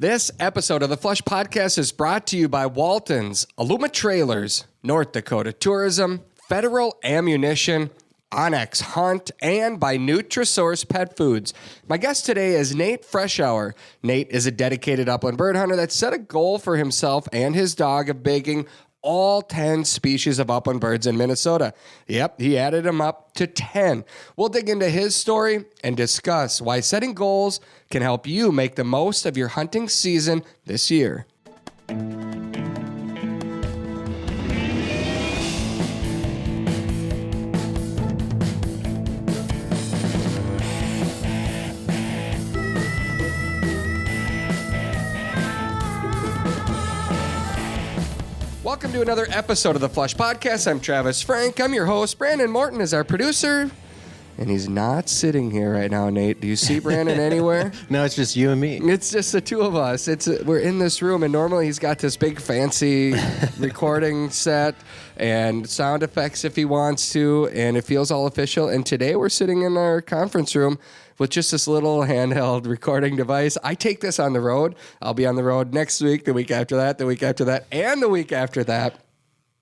This episode of the Flush Podcast is brought to you by Walton's, Aluma Trailers, North Dakota Tourism, Federal Ammunition, Onyx Hunt, and by Nutrisource Pet Foods. My guest today is Nate Freshour. Nate is a dedicated upland bird hunter that set a goal for himself and his dog of bagging all 10 species of upland birds in Minnesota. Yep, he added them up to 10. We'll dig into his story and discuss why setting goals can help you make the most of your hunting season this year. Welcome to another episode of the Flush Podcast. I'm Travis Frank. I'm your host. Brandon Morton is our producer, and he's not sitting here right now, Nate. Do you see Brandon anywhere? No, it's just you and me. It's just the two of us. We're in this room, and normally he's got this big fancy recording set and sound effects if he wants to, and it feels all official. And today we're sitting in our conference room with just this little handheld recording device. I take this on the road. I'll be on the road next week, the week after that, the week after that, and the week after that.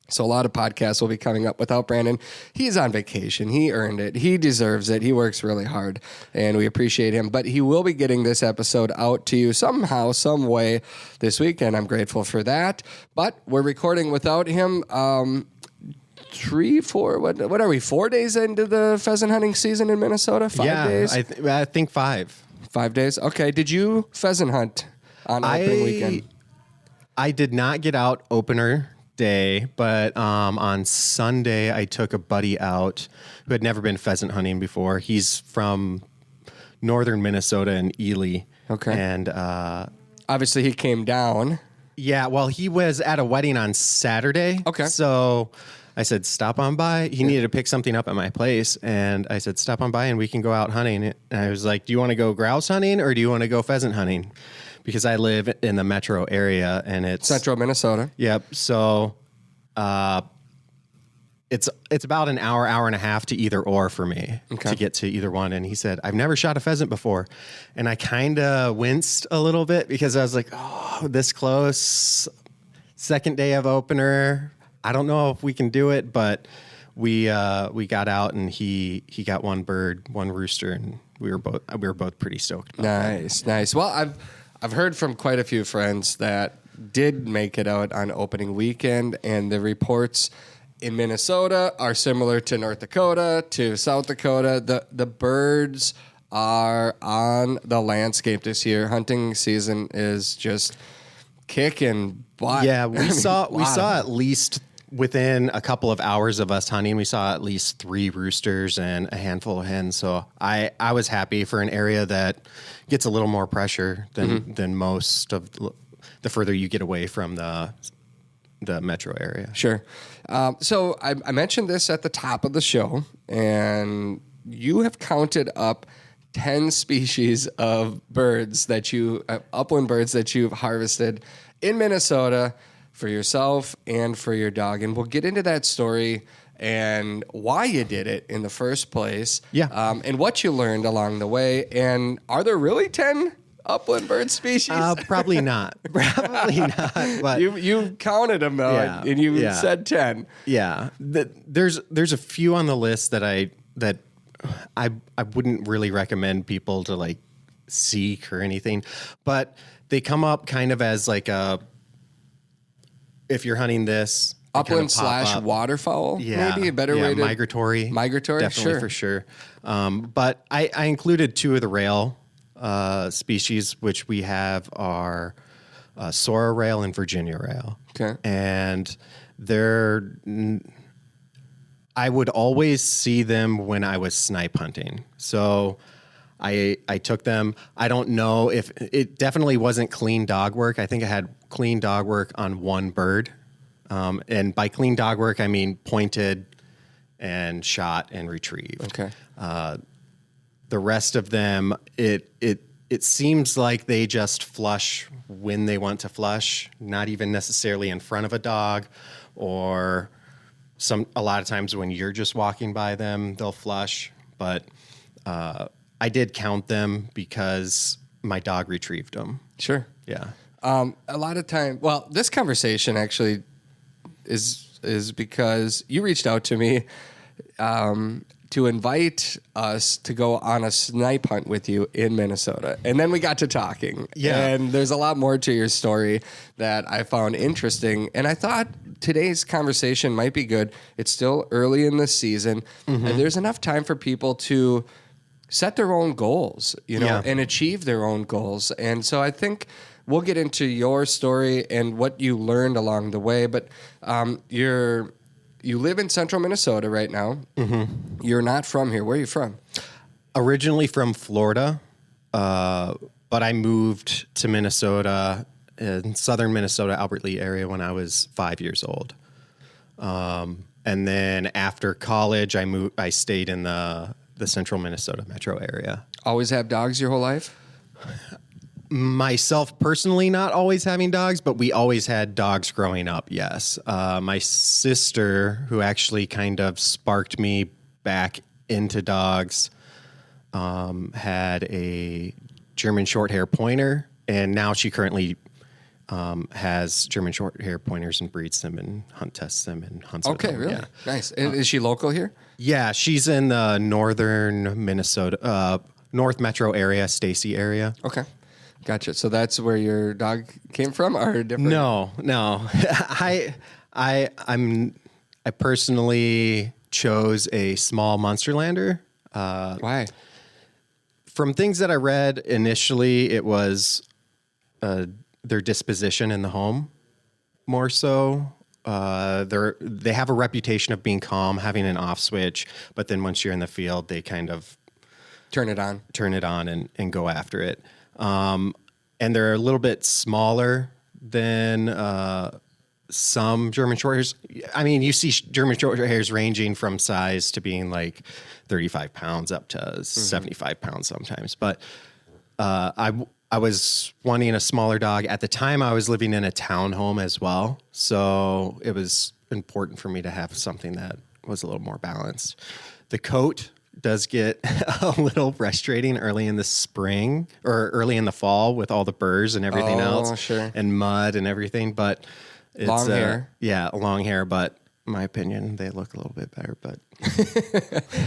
So a lot of podcasts will be coming up without Brandon. He's on vacation. He earned it. He deserves it. He works really hard, and we appreciate him. But he will be getting this episode out to you somehow, some way this week, and I'm grateful for that. But we're recording without him. 3, 4, what are we, 4 days into the pheasant hunting season in Minnesota? 5 days? I think 5. 5 days? Okay. Did you pheasant hunt on opening weekend? I did not get out opener day, but on Sunday I took a buddy out who had never been pheasant hunting before. He's from northern Minnesota in Ely. Okay. And obviously he came down. Yeah, well, he was at a wedding on Saturday. Okay. So I said, stop on by. He needed to pick something up at my place. And I said, stop on by and we can go out hunting. And I was like, do you want to go grouse hunting or do you want to go pheasant hunting? Because I live in the metro area and it's Central Minnesota. Yep. So it's about an hour and a half to either or for me to get to either one. And he said, I've never shot a pheasant before. And I kind of winced a little bit because I was like, oh, this close. Second day of opener. I don't know if we can do it, but we got out and he got one bird, one rooster, and we were both pretty stoked about that. Nice. Well, I've heard from quite a few friends that did make it out on opening weekend, and the reports in Minnesota are similar to North Dakota, to South Dakota. The birds are on the landscape this year. Hunting season is just kicking butt. Yeah, we saw at least within a couple of hours of us hunting, we saw at least 3 roosters and a handful of hens. So I was happy for an area that gets a little more pressure than most of the further you get away from the metro area. Sure. So I mentioned this at the top of the show, and you have counted up 10 species of birds upland birds that you've harvested in Minnesota for yourself and for your dog. And we'll get into that story and why you did it in the first place. Yeah. And what you learned along the way. And are there really 10 upland bird species? Probably not. Probably not. But you counted them though, and you said 10. Yeah. There's a few on the list that I wouldn't really recommend people to like seek or anything, but they come up kind of as like if you're hunting this upland / waterfowl, maybe a better way to migratory, definitely, sure. for sure. But I included 2 of the rail species, which we have are Sora rail and Virginia rail. Okay, and I would always see them when I was snipe hunting. So I took them. I don't know if it definitely wasn't clean dog work. I think I had clean dog work on one bird. And by clean dog work, I mean pointed and shot and retrieved. Okay. The rest of them, it seems like they just flush when they want to flush, not even necessarily in front of a dog, or a lot of times when you're just walking by them, they'll flush. But I did count them because my dog retrieved them. Sure. Yeah. A lot of time. Well, this conversation actually is because you reached out to me to invite us to go on a snipe hunt with you in Minnesota. And then we got to talking. Yeah. And there's a lot more to your story that I found interesting. And I thought today's conversation might be good. It's still early in the season, and there's enough time for people to set their own goals, and achieve their own goals. And so I think we'll get into your story and what you learned along the way. But you live in central Minnesota right now. Mm-hmm. You're not from here. Where are you from? Originally from Florida, but I moved to Minnesota, in southern Minnesota, Albert Lea area when I was 5 years old. And then after college, I stayed in the central Minnesota metro area. Always have dogs your whole life? Myself personally, not always having dogs, but we always had dogs growing up, yes. My sister, who actually kind of sparked me back into dogs, had a German Shorthair Pointer, and now she currently has German Shorthair Pointers and breeds them and hunt tests them and hunts with them. Okay, really? Yeah. Nice. And is she local here? Yeah, she's in the northern Minnesota, North Metro area, Stacy area. Okay. Gotcha. So that's where your dog came from, or different? No. I personally chose a small Munsterlander. Why? From things that I read initially, it was their disposition in the home more so. They have a reputation of being calm, having an off switch, but then once you're in the field, they kind of turn it on and go after it. And they're a little bit smaller than some German Shorthairs. I mean, you see German Shorthairs ranging from size to being like 35 pounds up to 75 pounds sometimes. But I was wanting a smaller dog. At the time, I was living in a townhome as well. So it was important for me to have something that was a little more balanced. The coat does get a little frustrating early in the spring or early in the fall with all the burrs and everything else, sure. and mud and everything. But it's, long hair, long hair. But in my opinion, they look a little bit better. But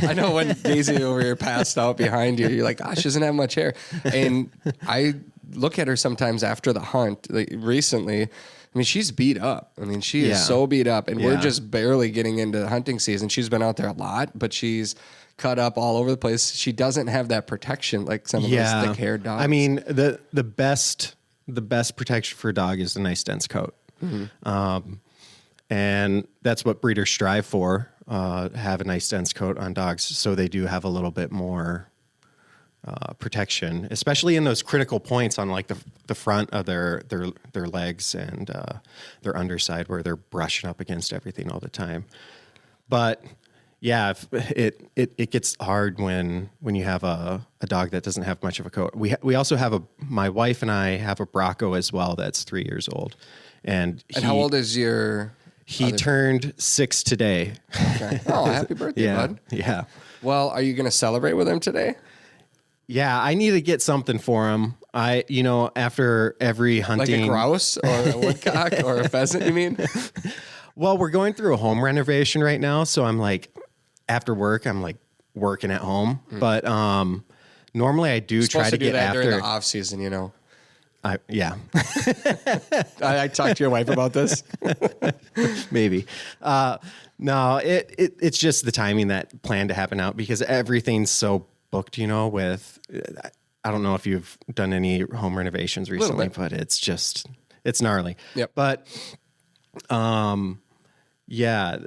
I know when Daisy over here passed out behind you, you're like, "Gosh, she doesn't have much hair." And I look at her sometimes after the hunt. Like recently, I mean, she's beat up. I mean, she is so beat up, and we're just barely getting into the hunting season. She's been out there a lot, but she's cut up all over the place. She doesn't have that protection like some of those thick-haired dogs. I mean, the best protection for a dog is a nice dense coat. Mm-hmm. And that's what breeders strive for, have a nice dense coat on dogs so they do have a little bit more protection, especially in those critical points on like the front of their legs and their underside where they're brushing up against everything all the time. But yeah, it gets hard when you have a dog that doesn't have much of a coat. We also have my wife and I have a Bracco as well that's 3 years old. And how old is your... He turned 6 today. Okay. Oh, happy birthday, bud. Yeah. Well, are you going to celebrate with him today? Yeah, I need to get something for him. After every hunting... Like a grouse or a woodcock or a pheasant, you mean? Well, we're going through a home renovation right now, so I'm like, after work, I'm like working at home. But normally I do try to get after... during the off season, Yeah. I talked to your wife about this. Maybe. No, it's just the timing that planned to happen out because everything's so booked, with, I don't know if you've done any home renovations recently, but it's gnarly. Yep. But, yeah,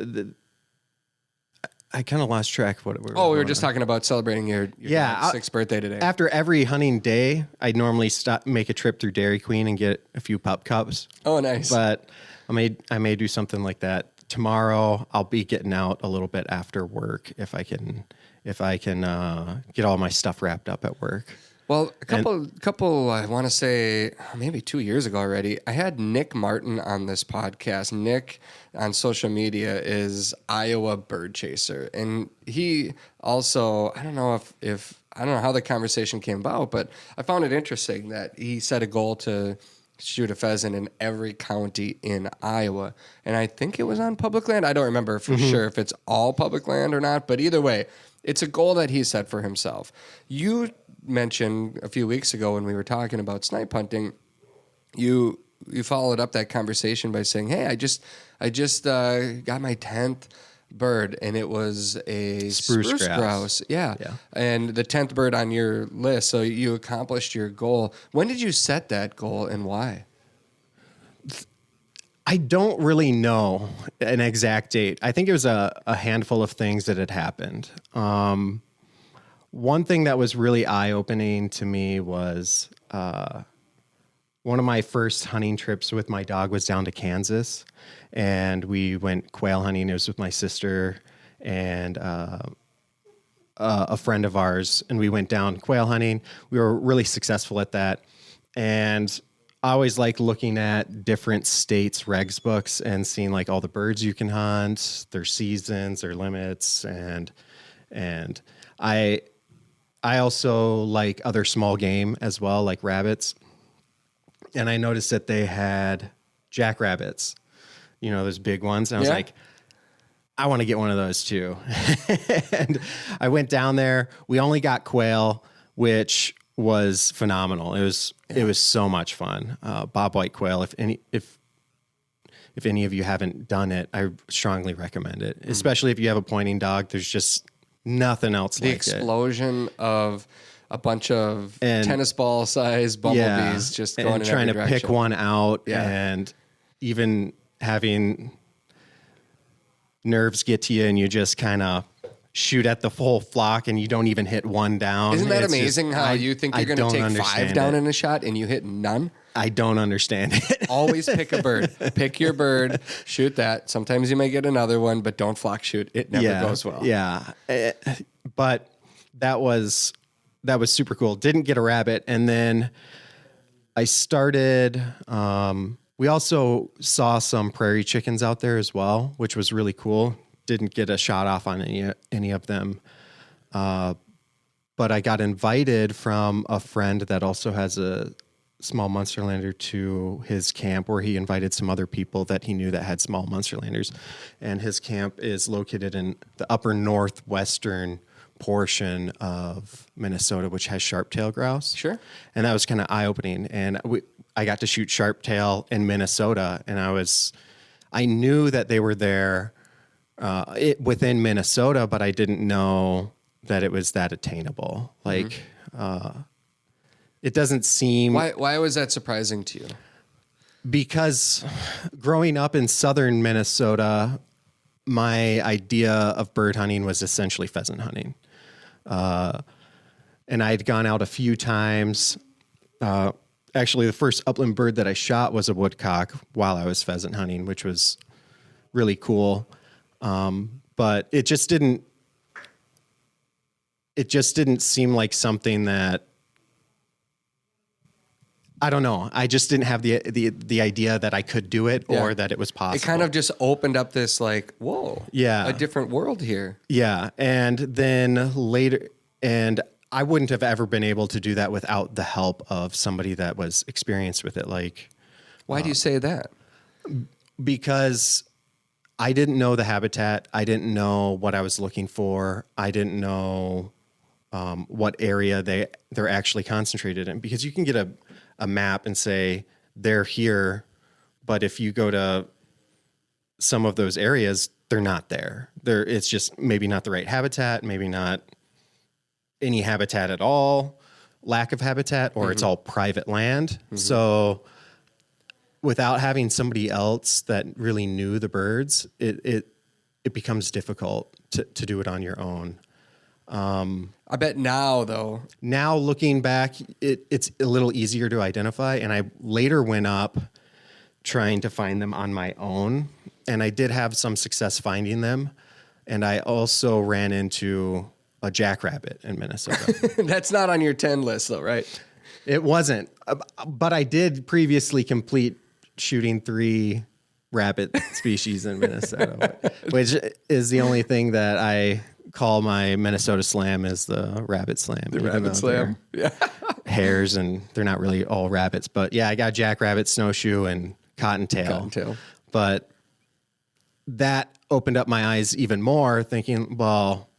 I kind of lost track of what we were we were just talking about celebrating your 6th birthday today. After every hunting day, I'd normally make a trip through Dairy Queen and get a few pup cups. Oh, nice. But I may do something like that tomorrow. I'll be getting out a little bit after work if I can get all my stuff wrapped up at work. Well, a couple, I want to say maybe 2 years ago already, I had Nick Martin on this podcast. Nick on social media is Iowa Bird Chaser. And he also, I don't know how the conversation came about, but I found it interesting that he set a goal to shoot a pheasant in every county in Iowa. And I think it was on public land. I don't remember for sure if it's all public land or not, but either way, it's a goal that he set for himself. You mentioned a few weeks ago when we were talking about snipe hunting, you followed up that conversation by saying, "Hey, I just got my 10th bird, and it was a spruce grouse." Yeah. And the 10th bird on your list, so you accomplished your goal. When did you set that goal, and why? I don't really know an exact date. I think it was a handful of things that had happened. One thing that was really eye-opening to me was one of my first hunting trips with my dog was down to Kansas, and we went quail hunting. It was with my sister and a friend of ours, and we went down quail hunting. We were really successful at that, and I always like looking at different states' regs books and seeing like all the birds you can hunt, their seasons, their limits, and I also like other small game as well, like rabbits. And I noticed that they had jackrabbits, you know, those big ones. And I was like, I want to get one of those too. And I went down there. We only got quail, which was phenomenal. It was so much fun. Bob White quail. If any of you haven't done it, I strongly recommend it. Especially if you have a pointing dog. There's just nothing else like it. The explosion of a bunch of tennis ball size bumblebees just going in every trying to direction. pick one out, and even having nerves get to you, and you just kind of shoot at the full flock and you don't even hit one down. Isn't that amazing how you think you're going to take 5 down in a shot and you hit none? I don't understand it. Always pick a bird. Pick your bird, shoot that. Sometimes you may get another one, but don't flock shoot. It never goes well. Yeah. But that was super cool. Didn't get a rabbit. And then I started, we also saw some prairie chickens out there as well, which was really cool. Didn't get a shot off on any of them. But I got invited from a friend that also has a small Munsterlander to his camp, where he invited some other people that he knew that had small Munsterlanders. And his camp is located in the upper northwestern portion of Minnesota, which has sharp-tailed grouse. Sure. And that was kind of eye-opening. And I got to shoot sharp-tail in Minnesota, and I knew that they were there within Minnesota, but I didn't know that it was that attainable. Like, it doesn't seem... Why was that surprising to you? Because growing up in southern Minnesota, my idea of bird hunting was essentially pheasant hunting. And I'd gone out a few times. Actually, the first upland bird that I shot was a woodcock while I was pheasant hunting, which was really cool. But it just didn't seem like something that, I don't know. I just didn't have the idea that I could do it or that it was possible. It kind of just opened up this like, whoa, a different world here. Yeah. And then later, and I wouldn't have ever been able to do that without the help of somebody that was experienced with it. Like, why do you say that? Because I didn't know the habitat. I didn't know what I was looking for. I didn't know what area they're actually concentrated in. Because you can get a map and say they're here, but if you go to some of those areas, they're not there. It's just maybe not the right habitat, maybe not any habitat at all, lack of habitat, or it's all private land. So without having somebody else that really knew the birds, it becomes difficult to do it on your own. I bet now, though. Now looking back, it's a little easier to identify. And I later went up trying to find them on my own. And I did have some success finding them. And I also ran into a jackrabbit in Minnesota. That's not on your 10 list, though, right? It wasn't. But I did previously complete shooting 3 rabbit species in Minnesota, which is the only thing that I call my Minnesota slam is the rabbit slam. The rabbit slam. Yeah. hares, and they're not really all rabbits. But yeah, I got jackrabbit, snowshoe, and cottontail. But that opened up my eyes even more, thinking, well,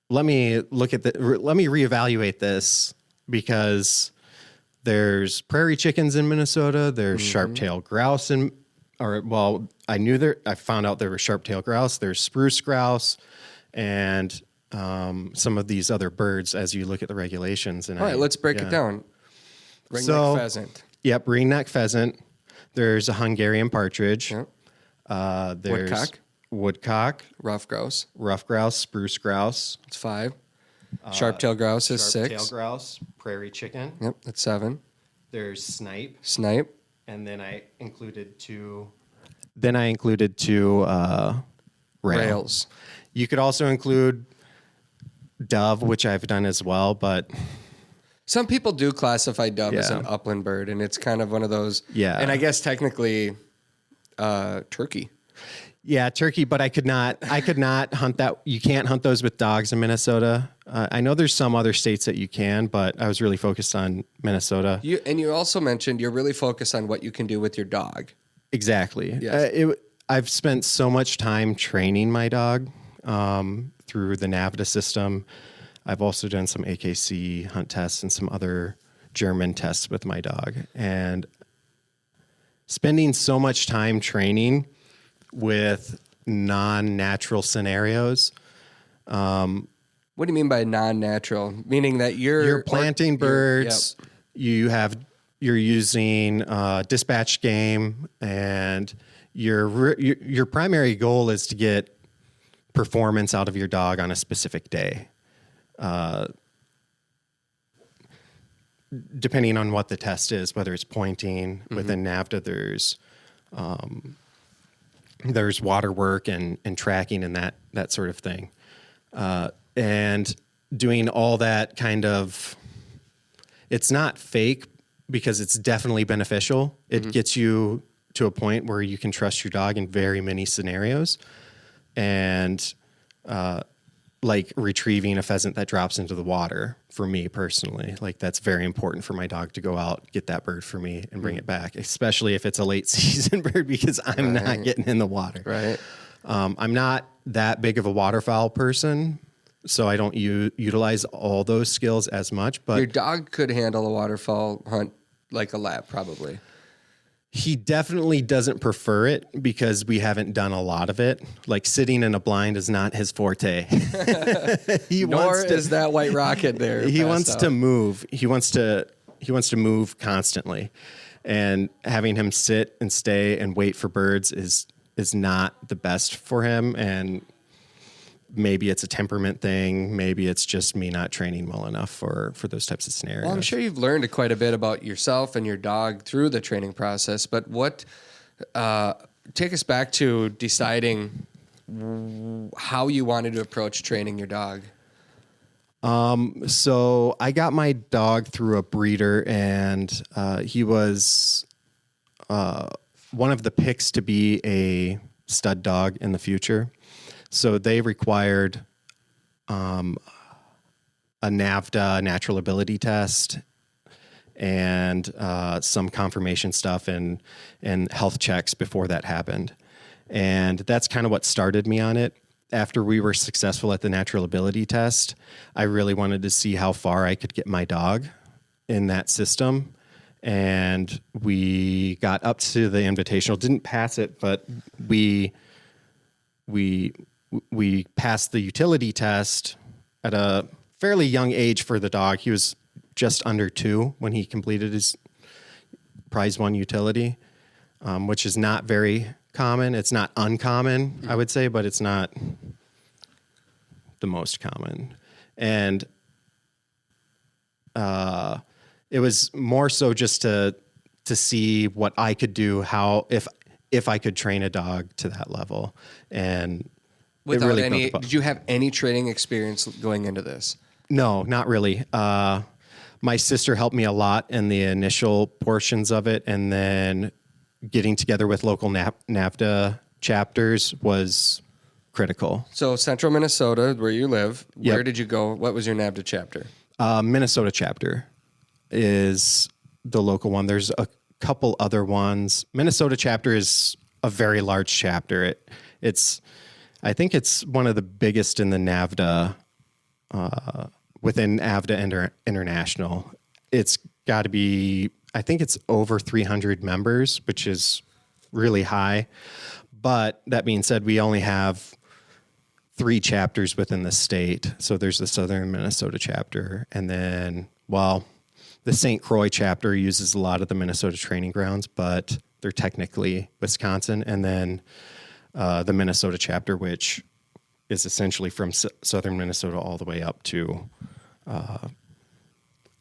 let me reevaluate this, because there's prairie chickens in Minnesota. There's sharp-tailed grouse I found out there were sharp-tailed grouse. There's spruce grouse, and some of these other birds as you look at the regulations. And all right, let's break it down. Ringneck pheasant. Yep, ringneck pheasant. There's a Hungarian partridge. Yep. There's woodcock. Rough grouse. Spruce grouse. That's 5. Sharp-tailed grouse is 6. Sharp-tailed grouse, prairie chicken. Yep, that's 7. There's snipe. And then I included 2 rails. You could also include dove, which I've done as well, but some people do classify dove as an upland bird, and it's kind of one of those. Yeah. And I guess technically turkey. Yeah, turkey, but I could not hunt that. You can't hunt those with dogs in Minnesota. I know there's some other states that you can, but I was really focused on Minnesota. You also mentioned you're really focused on what you can do with your dog. Exactly. Yes. I've spent so much time training my dog through the NAVDA system. I've also done some AKC hunt tests and some other German tests with my dog. And spending so much time training with non-natural scenarios. What do you mean by non-natural? Meaning that you're planting birds. Yep. You're using dispatch game, and your primary goal is to get performance out of your dog on a specific day. Depending on what the test is, whether it's pointing within NAVDA, there's water work and tracking and that sort of thing. And doing all that kind of, it's not fake because it's definitely beneficial. It gets you to a point where you can trust your dog in very many scenarios. And like retrieving a pheasant that drops into the water, for me personally, like that's very important for my dog to go out, get that bird for me and bring it back, especially if it's a late season bird, because I'm not getting in the water. Right. I'm not that big of a waterfowl person, so I don't utilize all those skills as much. But your dog could handle a waterfowl hunt like a lab, probably. He definitely doesn't prefer it because we haven't done a lot of it. Like sitting in a blind is not his forte. Nor is that white rocket there. He wants to move. He wants to move constantly, and having him sit and stay and wait for birds is not the best for him. And maybe it's a temperament thing. Maybe it's just me not training well enough for those types of scenarios. Well, I'm sure you've learned quite a bit about yourself and your dog through the training process, but take us back to deciding how you wanted to approach training your dog. So I got my dog through a breeder, and he was one of the picks to be a stud dog in the future. So they required a NAVDA natural ability test and some confirmation stuff and health checks before that happened. And that's kind of what started me on it. After we were successful at the natural ability test, I really wanted to see how far I could get my dog in that system. And we got up to the invitational, didn't pass it, but we passed the utility test at a fairly young age for the dog. He was just under 2 when he completed his prize 1 utility, which is not very common. It's not uncommon, I would say, but it's not the most common. And it was more so just to see what I could do, how if I could train a dog to that level. And without really did you have any training experience going into this? No, not really. My sister helped me a lot in the initial portions of it, and then getting together with local NAVDA chapters was critical. So Central Minnesota, where you live, where did you go? What was your NAVDA chapter? Minnesota chapter. is the local one. There's a couple other ones. Minnesota chapter is a very large chapter. I think it's one of the biggest in the NAVDA, within AVDA International. It's got to be, I think it's over 300 members, which is really high. But that being said, we only have 3 chapters within the state. So there's the Southern Minnesota chapter. And then, well, the St. Croix chapter uses a lot of the Minnesota training grounds, but they're technically Wisconsin. And then the Minnesota chapter, which is essentially from southern Minnesota all the way up to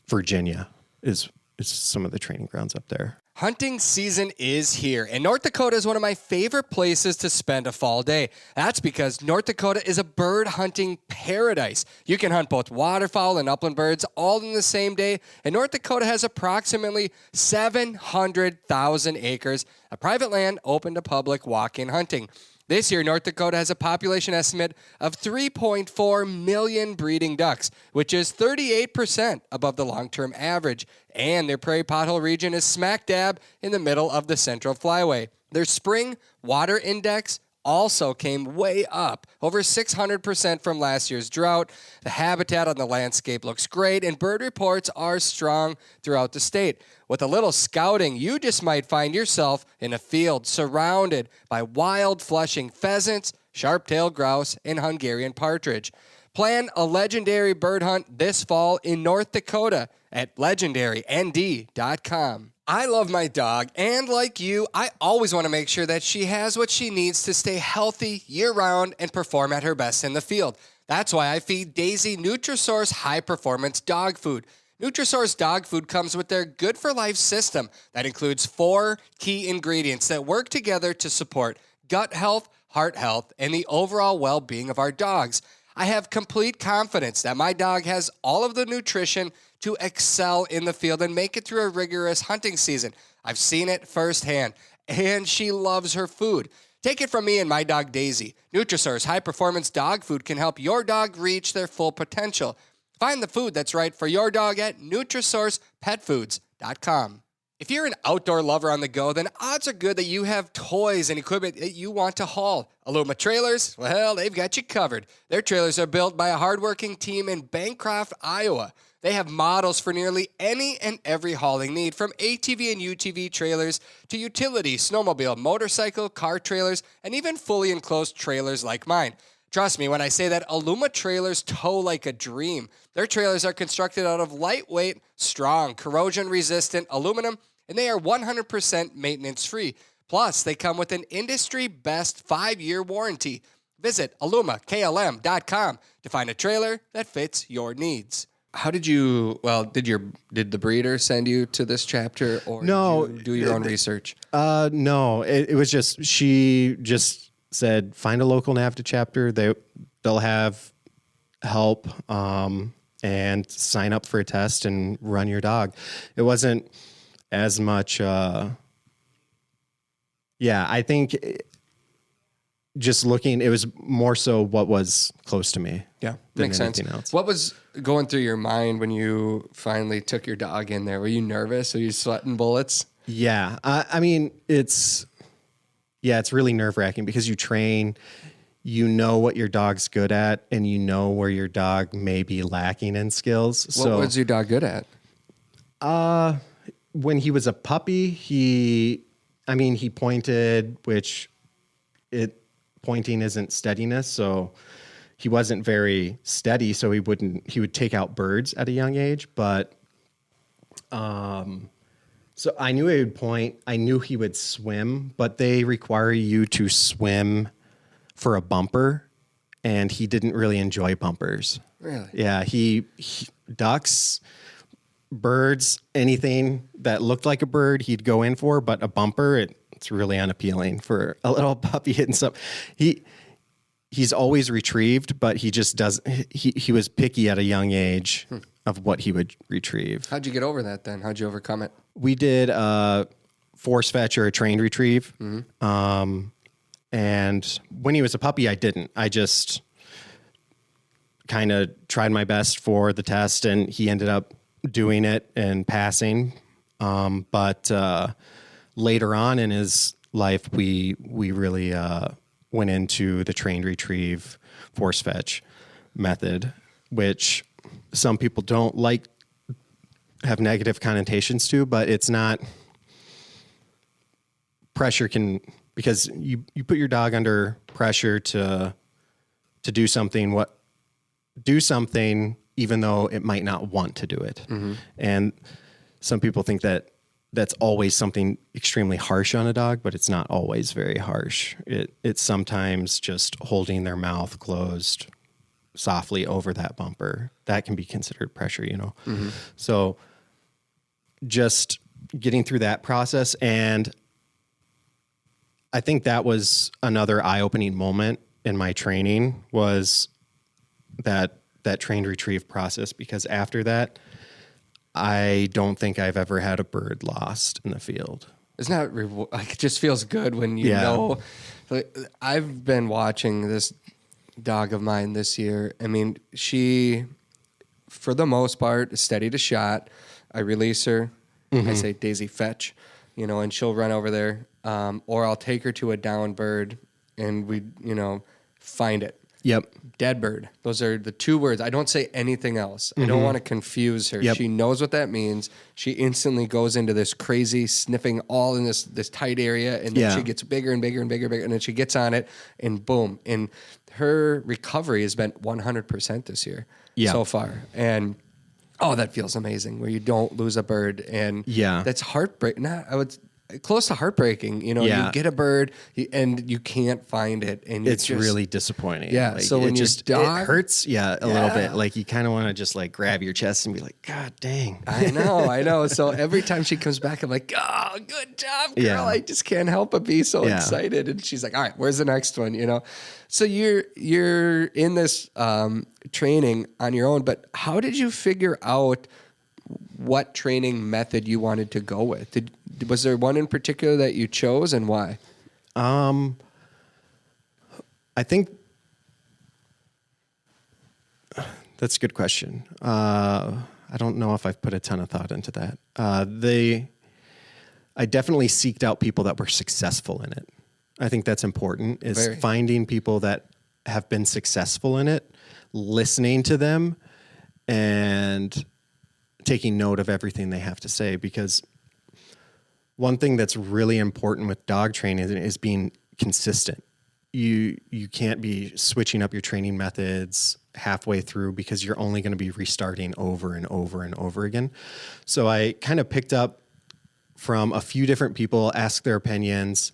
Virginia, is some of the training grounds up there. Hunting season is here, and North Dakota is one of my favorite places to spend a fall day. That's because North Dakota is a bird hunting paradise. You can hunt both waterfowl and upland birds all in the same day, and North Dakota has approximately 700,000 acres of private land open to public walk-in hunting. This year, North Dakota has a population estimate of 3.4 million breeding ducks, which is 38% above the long-term average. And their prairie pothole region is smack dab in the middle of the Central Flyway. Their spring water index also came way up, over 600% from last year's drought. The habitat on the landscape looks great, and bird reports are strong throughout the state. With a little scouting, you just might find yourself in a field surrounded by wild flushing pheasants, sharp-tailed grouse, and Hungarian partridge. Plan a legendary bird hunt this fall in North Dakota at legendarynd.com. I love my dog, and like you, I always want to make sure that she has what she needs to stay healthy year-round and perform at her best in the field. That's why I feed Daisy Nutrisource high-performance dog food. Nutrisource dog food comes with their Good for Life system that includes 4 key ingredients that work together to support gut health, heart health, and the overall well-being of our dogs. I have complete confidence that my dog has all of the nutrition to excel in the field and make it through a rigorous hunting season. I've seen it firsthand, and she loves her food. Take it from me and my dog Daisy. Nutrisource high-performance dog food can help your dog reach their full potential. Find the food that's right for your dog at NutrisourcePetFoods.com. If you're an outdoor lover on the go, then odds are good that you have toys and equipment that you want to haul. Aluma Trailers, well, they've got you covered. Their trailers are built by a hardworking team in Bancroft, Iowa. They have models for nearly any and every hauling need, from ATV and UTV trailers to utility, snowmobile, motorcycle, car trailers, and even fully enclosed trailers like mine. Trust me when I say that Aluma trailers tow like a dream. Their trailers are constructed out of lightweight, strong, corrosion-resistant aluminum, and they are 100% maintenance-free. Plus, they come with an industry-best 5-year warranty. Visit alumaklm.com to find a trailer that fits your needs. How did you, did the breeder send you to this chapter, or no, did you do your own research? No, it was just, she just said, find a local NAVDA chapter. They'll have help, and sign up for a test and run your dog. It wasn't as much, I think just looking, it was more so what was close to me. Yeah, makes sense. Else. What was going through your mind when you finally took your dog in there? Were you nervous? Were you sweating bullets? Yeah. I mean, it's really nerve-wracking because you train, you know what your dog's good at, and you know where your dog may be lacking in skills. What was your dog good at? When he was a puppy, he pointed, which pointing isn't steadiness, so he wasn't very steady, so he would take out birds at a young age, but so I knew he would point, I knew he would swim, but they require you to swim for a bumper, and he didn't really enjoy bumpers. Really? Yeah, he ducks, birds, anything that looked like a bird, he'd go in for, but a bumper, it's really unappealing for a little puppy hitting something. He's always retrieved, but he just does. He was picky at a young age of what he would retrieve. How'd you get over that then? How'd you overcome it? We did a force fetch or a trained retrieve. Mm-hmm. And when he was a puppy, I didn't. I just kind of tried my best for the test, and he ended up doing it and passing. But later on in his life, we really went into the trained retrieve force fetch method, which some people don't like, have negative connotations to, but it's not. Pressure can, because you put your dog under pressure to do something, even though it might not want to do it. Mm-hmm. And some people think that that's always something extremely harsh on a dog, but it's not always very harsh. It's sometimes just holding their mouth closed softly over that bumper. That can be considered pressure, Mm-hmm. So just getting through that process. And I think that was another eye-opening moment in my training, was that trained retrieve process, because after that, I don't think I've ever had a bird lost in the field. Isn't that like, it just feels good when you know. Like, I've been watching this dog of mine this year. I mean, she, for the most part, is steady to shot. I release her. Mm-hmm. I say, Daisy, fetch, and she'll run over there. Or I'll take her to a down bird and we, find it. Yep. Dead bird. Those are the two words. I don't say anything else. Mm-hmm. I don't want to confuse her. Yep. She knows what that means. She instantly goes into this crazy sniffing all in this tight area, and then she gets bigger and bigger and bigger and bigger, and then she gets on it, and boom. And her recovery has been 100% this year so far. And that feels amazing, where you don't lose a bird. And that's heartbreaking. Close to heartbreaking, you get a bird and you can't find it, and it's just really disappointing. Yeah, like, so when it hurts, a little bit. Like, you kind of want to just like grab your chest and be like, God dang. I know. So every time she comes back, I'm like, oh, good job, girl. Yeah. I just can't help but be so excited. And she's like, all right, where's the next one? So you're in this training on your own, but how did you figure out what training method you wanted to go with? Was there one in particular that you chose, and why? I think that's a good question. I don't know if I've put a ton of thought into that. I definitely seeked out people that were successful in it. I think that's important, is finding people that have been successful in it, listening to them, and taking note of everything they have to say. Because one thing that's really important with dog training is being consistent. You can't be switching up your training methods halfway through, because you're only going to be restarting over and over and over again. So I kind of picked up from a few different people, asked their opinions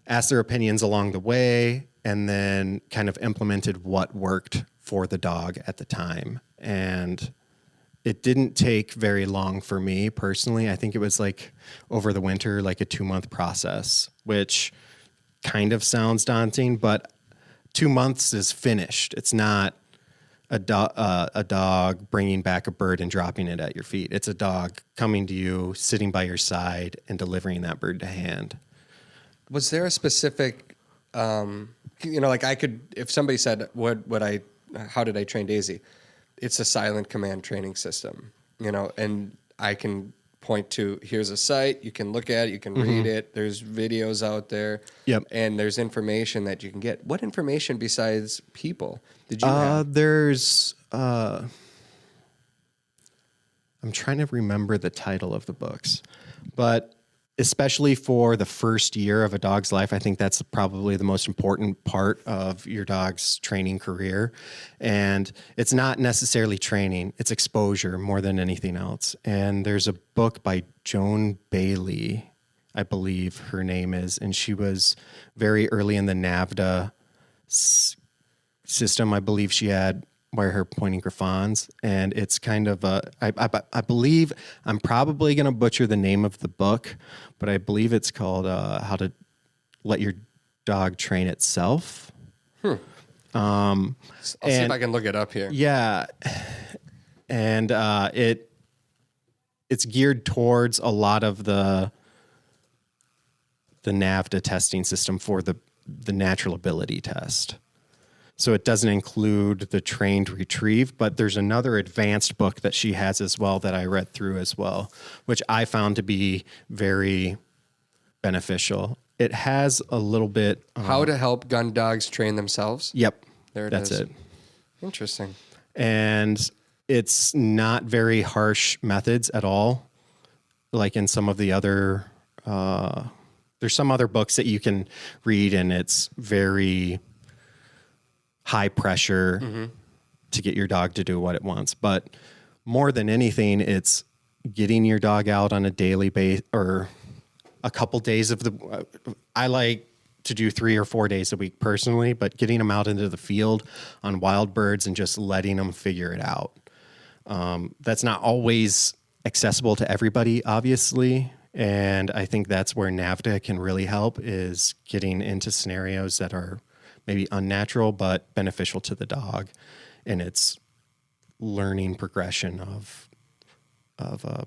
along the way, and then kind of implemented what worked for the dog at the time. And it didn't take very long for me personally. I think it was like over the winter, like a 2-month process, which kind of sounds daunting, but 2 months is finished. It's not a dog bringing back a bird and dropping it at your feet. It's a dog coming to you, sitting by your side, and delivering that bird to hand. Was there a specific, like I could, if somebody said, how did I train Daisy? It's a silent command training system, and I can point to, here's a site, you can look at it, you can read it, there's videos out there, and there's information that you can get. What information besides people did you have? There's, I'm trying to remember the title of the books, but especially for the first year of a dog's life, I think that's probably the most important part of your dog's training career. And it's not necessarily training, it's exposure more than anything else. And there's a book by Joan Bailey, I believe her name is, and she was very early in the NAVDA system. I believe she had wire hair pointing griffons, and it's kind of I believe, I'm probably going to butcher the name of the book, but I believe it's called How to Let Your Dog Train Itself. I'll see if I can look it up here. Yeah. And it's geared towards a lot of the NAVDA testing system for the natural ability test. So it doesn't include the trained retrieve, but there's another advanced book that she has as well that I read through as well, which I found to be very beneficial. It has a little bit. How to help gun dogs train themselves? Yep. There That's is. it. Interesting. And it's not very harsh methods at all. Like in some of the other, there's some other books that you can read and it's very high pressure to get your dog to do what it wants. But more than anything, it's getting your dog out on a daily basis or a couple days of the, I like to do 3 or 4 days a week personally, but getting them out into the field on wild birds and just letting them figure it out. That's not always accessible to everybody, obviously. And I think that's where NAVDA can really help, is getting into scenarios that are maybe unnatural, but beneficial to the dog and its learning progression of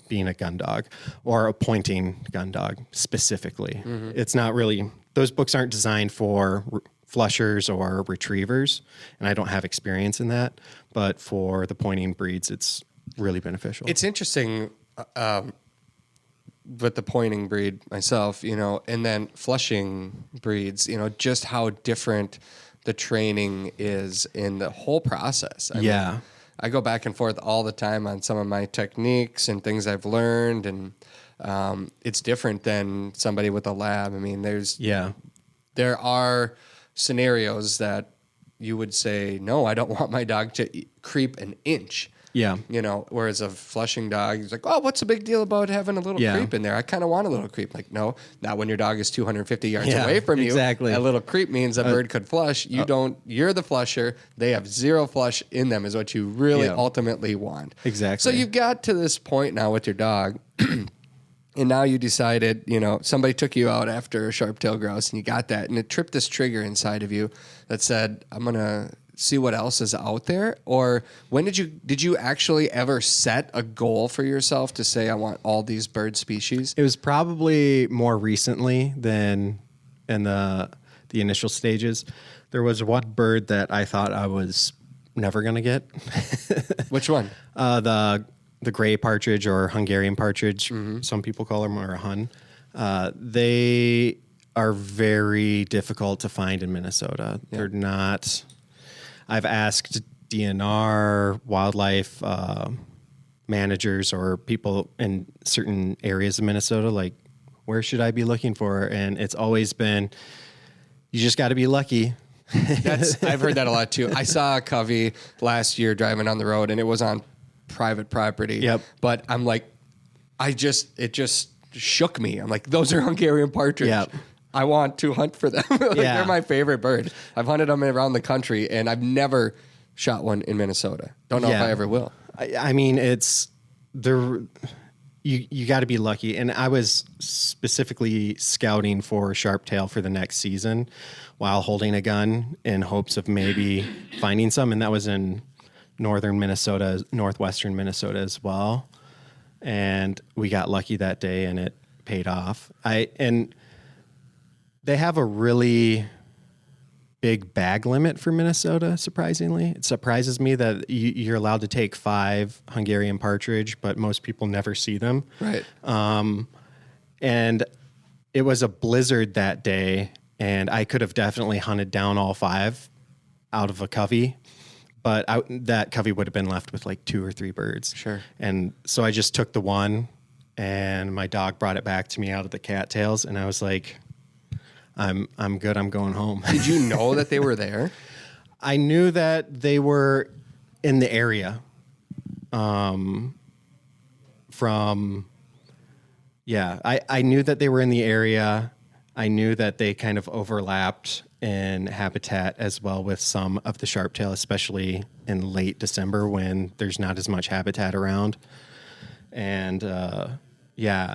being a gun dog or a pointing gun dog specifically. It's not really, those books aren't designed for flushers or retrievers, and I don't have experience in that, but for the pointing breeds, it's really beneficial. It's interesting with the pointing breed myself, and then flushing breeds, just how different the training is in the whole process. I mean, I go back and forth all the time on some of my techniques and things I've learned, and it's different than somebody with a lab. I mean, there are scenarios that you would say, no, I don't want my dog to creep an inch. Yeah. Whereas a flushing dog is like, oh, what's the big deal about having a little creep in there? I kind of want a little creep. Like, no, not when your dog is 250 yards away from you. Exactly. A little creep means a bird could flush. You're the flusher. They have zero flush in them is what you really ultimately want. Exactly. So you've got to this point now with your dog. And now you decided, somebody took you out after a sharp-tailed grouse and you got that. And it tripped this trigger inside of you that said, I'm going to see what else is out there? Or when did you actually ever set a goal for yourself to say, I want all these bird species? It was probably more recently than in the initial stages. There was one bird that I thought I was never going to get. Which one? The gray partridge or Hungarian partridge, some people call them, or a Hun. They are very difficult to find in Minnesota. Yeah. They're not. I've asked DNR, wildlife managers, or people in certain areas of Minnesota, like, where should I be looking for? And it's always been, you just got to be lucky. I've heard that a lot too. I saw a covey last year driving on the road, and it was on private property. Yep. But I'm like, it just shook me. I'm like, those are Hungarian partridge. Yep. I want to hunt for them. They're my favorite bird. I've hunted them around the country, and I've never shot one in Minnesota. Don't know if I ever will. I mean, it's there. You got to be lucky. And I was specifically scouting for sharptail for the next season while holding a gun in hopes of maybe finding some. And that was in northern Minnesota, northwestern Minnesota as well. And we got lucky that day, and it paid off. And they have a really big bag limit for Minnesota, surprisingly. It surprises me that you're allowed to take 5 Hungarian partridge, but most people never see them. Right. And it was a blizzard that day, and I could have definitely hunted down all 5 out of a covey, but that covey would have been left with like 2 or 3 birds. Sure. And so I just took the one, and my dog brought it back to me out of the cattails, and I was like, I'm good. I'm going home. Did you know that they were there? I knew that they were in the area. I knew that they were in the area. I knew that they kind of overlapped in habitat as well with some of the sharptail, especially in late December when there's not as much habitat around. And I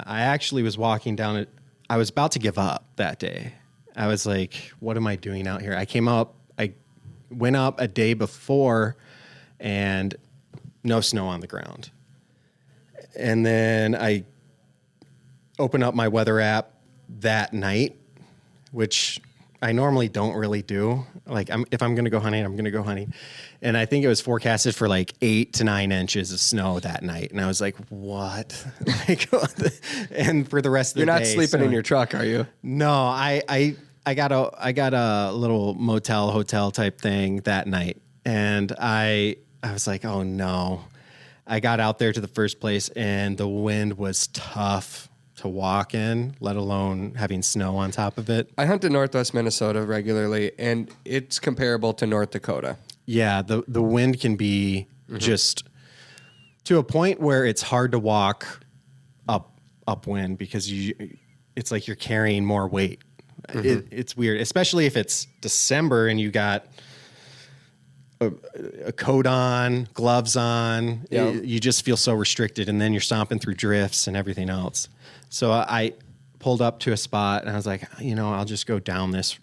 actually was walking down it. I was about to give up that day. I was like, what am I doing out here? I went up a day before and no snow on the ground. And then I opened up my weather app that night, which I normally don't really do. Like if I'm going to go hunting, I'm going to go hunting. And I think it was forecasted for like 8 to 9 inches of snow that night. And I was like, what? Like, and for the rest of the day. You're not sleeping in your truck, are you? No, I got a little motel hotel type thing that night. And I was like, oh no. I got out there to the first place and the wind was tough to walk in, let alone having snow on top of it. I hunt in Northwest Minnesota regularly, and it's comparable to North Dakota. Yeah, the wind can be just to a point where it's hard to walk upwind because it's like you're carrying more weight. It's weird, especially if it's December and you got a coat on, gloves on. Yep. You just feel so restricted, and then you're stomping through drifts and everything else. So I pulled up to a spot, and I was like, I'll just go down this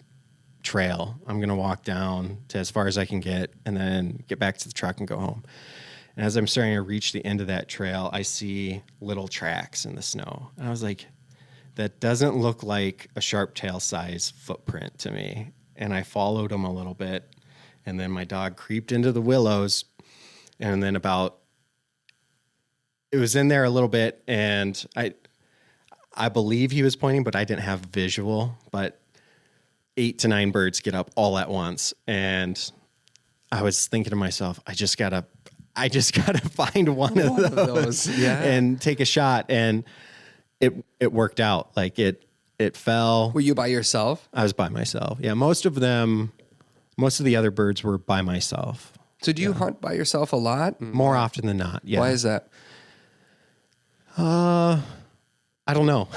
trail. I'm going to walk down to as far as I can get, and then get back to the truck and go home. And as I'm starting to reach the end of that trail, I see little tracks in the snow. And I was like, that doesn't look like a sharp tail size footprint to me. And I followed them a little bit. And then my dog creeped into the willows, and then it was in there a little bit, and I believe he was pointing, but I didn't have visual, but 8 to 9 birds get up all at once. And I was thinking to myself, I just gotta find one of those and take a shot. And it worked out. Like it fell. Were you by yourself? I was by myself. Yeah. Most of the other birds were by myself. So do you hunt by yourself a lot? More often than not, yeah. Why is that? I don't know.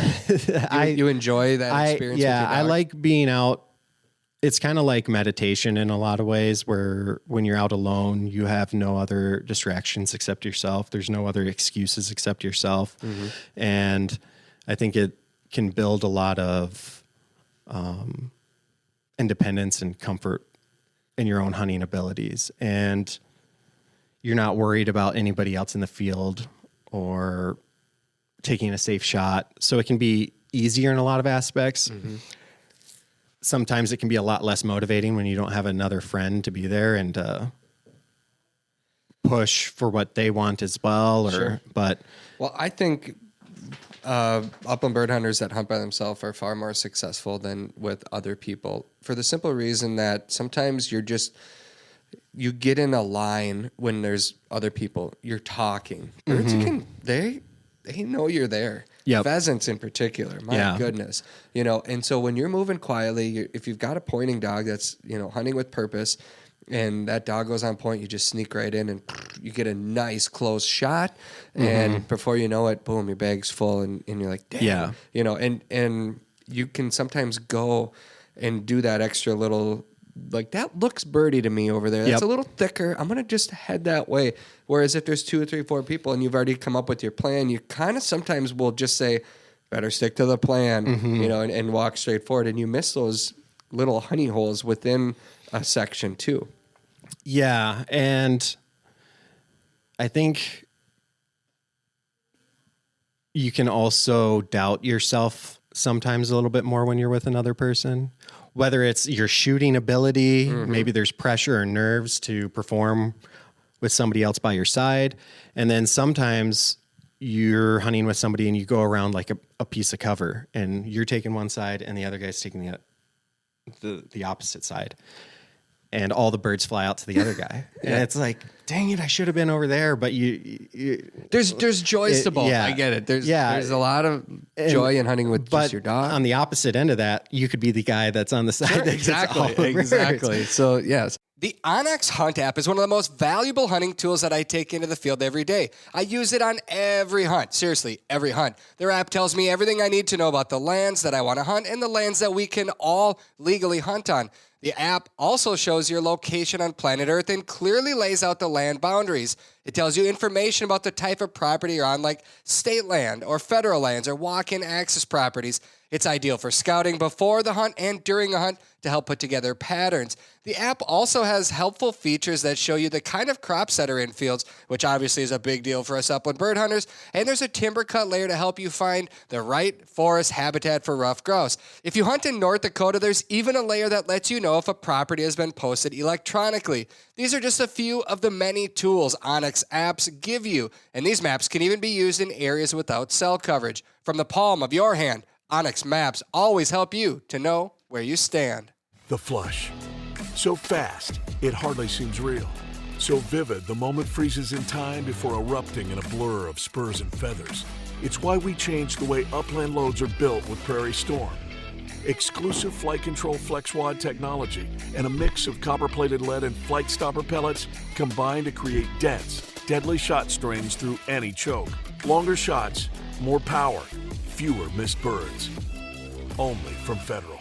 You enjoy that experience? Yeah, with your dog? I like being out. It's kind of like meditation in a lot of ways, where when you're out alone, you have no other distractions except yourself. There's no other excuses except yourself. Mm-hmm. And I think it can build a lot of independence and comfort in your own hunting abilities, and you're not worried about anybody else in the field or taking a safe shot. So it can be easier in a lot of aspects. Mm-hmm. Sometimes it can be a lot less motivating when you don't have another friend to be there and push for what they want as well. Sure. Well, I think upland bird hunters that hunt by themselves are far more successful than with other people, for the simple reason that sometimes you get in a line when there's other people. You're talking. Birds they know you're there. Yep. Pheasants in particular, my goodness, and so when you're moving quietly, if you've got a pointing dog that's, hunting with purpose, and that dog goes on point, you just sneak right in and you get a nice close shot. And before you know it, boom, your bag's full and you're like, damn, and you can sometimes go and do that extra little, like, that looks birdie to me over there. That's a little thicker. I'm going to just head that way. Whereas if there's 2 or 3, 4 people and you've already come up with your plan, you kind of sometimes will just say, better stick to the plan, and walk straight forward. And you miss those little honey holes within a section too. Yeah. And I think you can also doubt yourself sometimes a little bit more when you're with another person, whether it's your shooting ability, maybe there's pressure or nerves to perform with somebody else by your side. And then sometimes you're hunting with somebody and you go around like a piece of cover and you're taking one side and the other guy's taking the opposite side. And all the birds fly out to the other guy. And it's like, dang it, I should have been over there. But there's joys to both. Yeah. I get it. There's a lot of joy in hunting with just your dog. On the opposite end of that, you could be the guy that's on the side. That exactly. So yes. The Onyx Hunt app is one of the most valuable hunting tools that I take into the field every day. I use it on every hunt. Seriously, every hunt. Their app tells me everything I need to know about the lands that I want to hunt and the lands that we can all legally hunt on. The app also shows your location on planet Earth and clearly lays out the land boundaries. It tells you information about the type of property you're on, like state land or federal lands or walk-in access properties. It's ideal for scouting before the hunt and during a hunt to help put together patterns. The app also has helpful features that show you the kind of crops that are in fields, which obviously is a big deal for us upland bird hunters. And there's a timber cut layer to help you find the right forest habitat for ruffed grouse. If you hunt in North Dakota, there's even a layer that lets you know if a property has been posted electronically. These are just a few of the many tools Onyx apps give you, and these maps can even be used in areas without cell coverage. From the palm of your hand, Onyx maps always help you to know where you stand. The flush. So fast, it hardly seems real. So vivid, the moment freezes in time before erupting in a blur of spurs and feathers. It's why we changed the way upland loads are built with Prairie Storm. Exclusive flight control FlexWad technology and a mix of copper-plated lead and flight stopper pellets combine to create dense, deadly shot strings through any choke. Longer shots, more power, fewer missed birds. Only from Federal.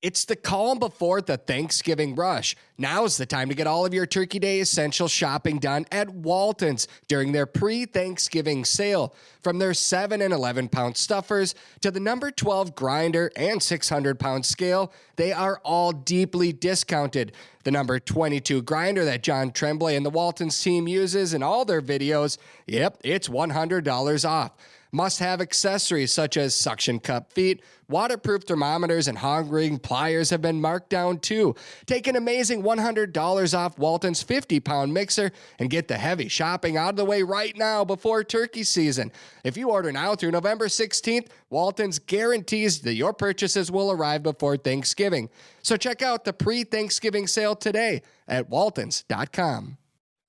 It's the calm before the Thanksgiving rush. Now's the time to get all of your Turkey Day essential shopping done at Walton's during their pre-Thanksgiving sale. From their 7 and 11-pound stuffers to the number 12 grinder and 600-pound scale, they are all deeply discounted. The number 22 grinder that John Tremblay and the Walton's team uses in all their videos, yep, it's $100 off. Must-have accessories such as suction cup feet, waterproof thermometers, and hog ring pliers have been marked down too. Take an amazing $100 off Walton's 50-pound mixer and get the heavy shopping out of the way right now before turkey season. If you order now through November 16th, Walton's guarantees that your purchases will arrive before Thanksgiving. So check out the pre-Thanksgiving sale today at waltons.com.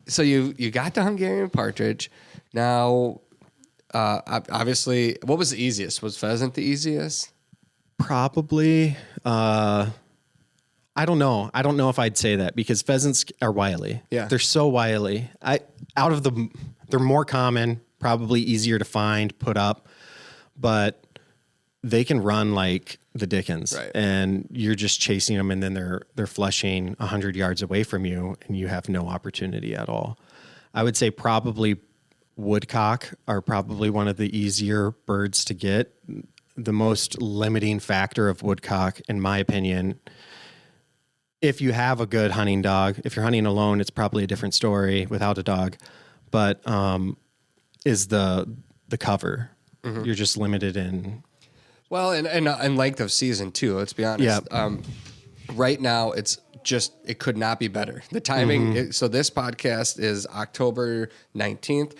So you got the Hungarian partridge. Now... obviously, what was the easiest? Was pheasant the easiest? Probably. I don't know. I don't know if I'd say that because pheasants are wily. Yeah. They're so wily. They're more common, probably easier to find, put up, but they can run like the dickens. Right. And you're just chasing them and then they're flushing 100 yards away from you and you have no opportunity at all. I would say probably woodcock are probably one of the easier birds to get. The most limiting factor of woodcock, in my opinion, if you have a good hunting dog, if you're hunting alone, it's probably a different story without a dog, but is the cover. Mm-hmm. You're just limited in... Well, and length of season too, let's be honest. Yeah. Right now, it could not be better. The timing, so this podcast is October 19th.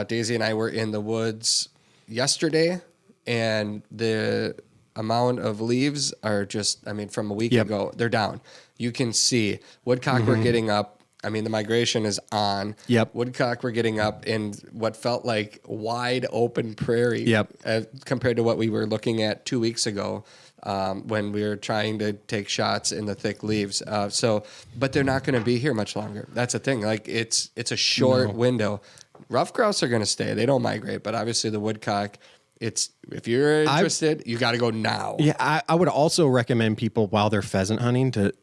Daisy and I were in the woods yesterday, and the amount of leaves are just, from a week ago, they're down. You can see woodcock were getting up. The migration is on. Yep. Woodcock were getting up in what felt like wide open prairie. Yep. Compared to what we were looking at 2 weeks ago. When we were trying to take shots in the thick leaves. But they're not going to be here much longer. That's the thing. Like it's a short window. Rough grouse are going to stay. They don't migrate, but obviously the woodcock, if you're interested, you got to go now. Yeah. I would also recommend people while they're pheasant hunting to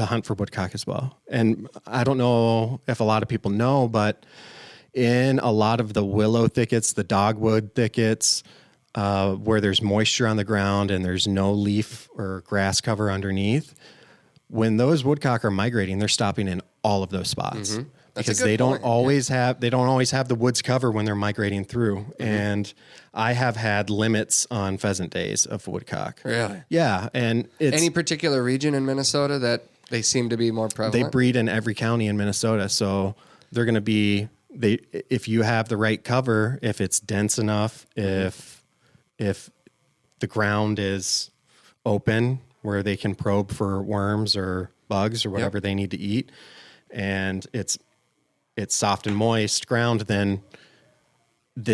hunt for woodcock as well. And I don't know if a lot of people know, but in a lot of the willow thickets, the dogwood thickets, where there's moisture on the ground and there's no leaf or grass cover underneath, when those woodcock are migrating, they're stopping in all of those spots because they don't always have the woods cover when they're migrating through. Mm-hmm. And I have had limits on pheasant days of woodcock. Really? Yeah. And it's any particular region in Minnesota that they seem to be more prevalent? They breed in every county in Minnesota. So they're going to be, if you have the right cover, if it's dense enough, if the ground is open where they can probe for worms or bugs or whatever they need to eat, and it's soft and moist ground, then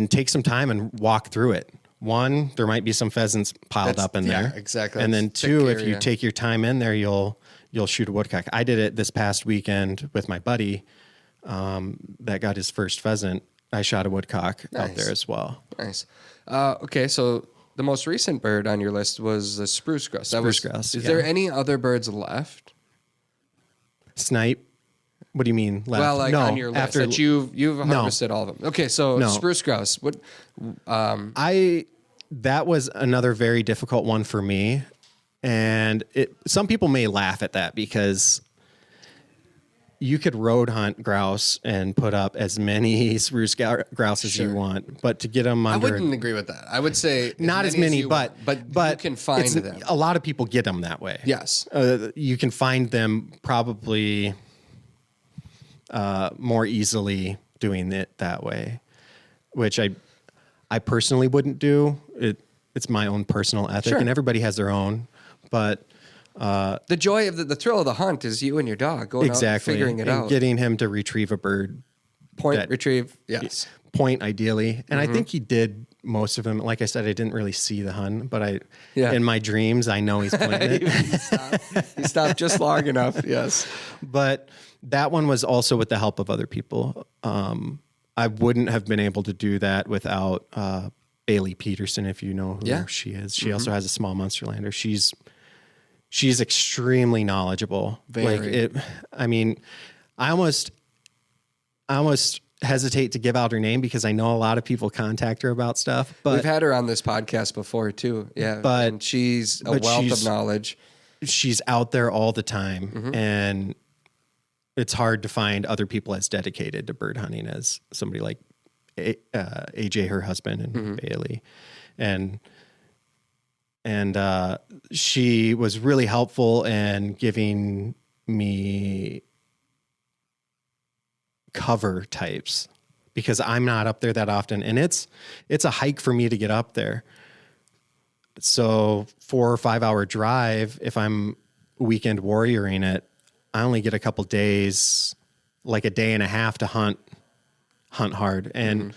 take some time and walk through it. One, there might be some pheasants piled up in there. Exactly. And then two, if you take your time in there, you'll shoot a woodcock. I did it this past weekend with my buddy that got his first pheasant. I shot a woodcock out there as well. Nice. Okay, so the most recent bird on your list was the spruce grouse. Grouse. Is there any other birds left? Snipe. What do you mean left? Well, on your list that you've harvested all of them. Okay, so spruce grouse. What? that was another very difficult one for me. And some people may laugh at that because you could road hunt grouse and put up as many spruce grouse as you want, but to get them under... I wouldn't agree with that. I would say... Not as many, but you can find them. A lot of people get them that way. Yes. You can find them probably more easily doing it that way, which I personally wouldn't do. It's my own personal ethic, and everybody has their own, but... the joy of the thrill of the hunt is you and your dog going out and figuring it out. Getting him to retrieve a bird. Retrieve, yes. Point, ideally. And I think he did most of them. Like I said, I didn't really see the hunt, but in my dreams, I know he's pointing it. He stopped just long enough, yes. But that one was also with the help of other people. I wouldn't have been able to do that without Bailey Peterson, if you know who she is. She also has a small Munsterlander. She's extremely knowledgeable. Very. I almost hesitate to give out her name because I know a lot of people contact her about stuff. But we've had her on this podcast before too. Yeah, and she's a wealth of knowledge. She's out there all the time, and it's hard to find other people as dedicated to bird hunting as somebody like AJ, her husband, and Bailey, and she was really helpful in giving me cover types because I'm not up there that often, and it's a hike for me to get up there. So 4 or 5 hour drive, if I'm weekend warrioring it, I only get a couple days, like a day and a half to hunt hard. And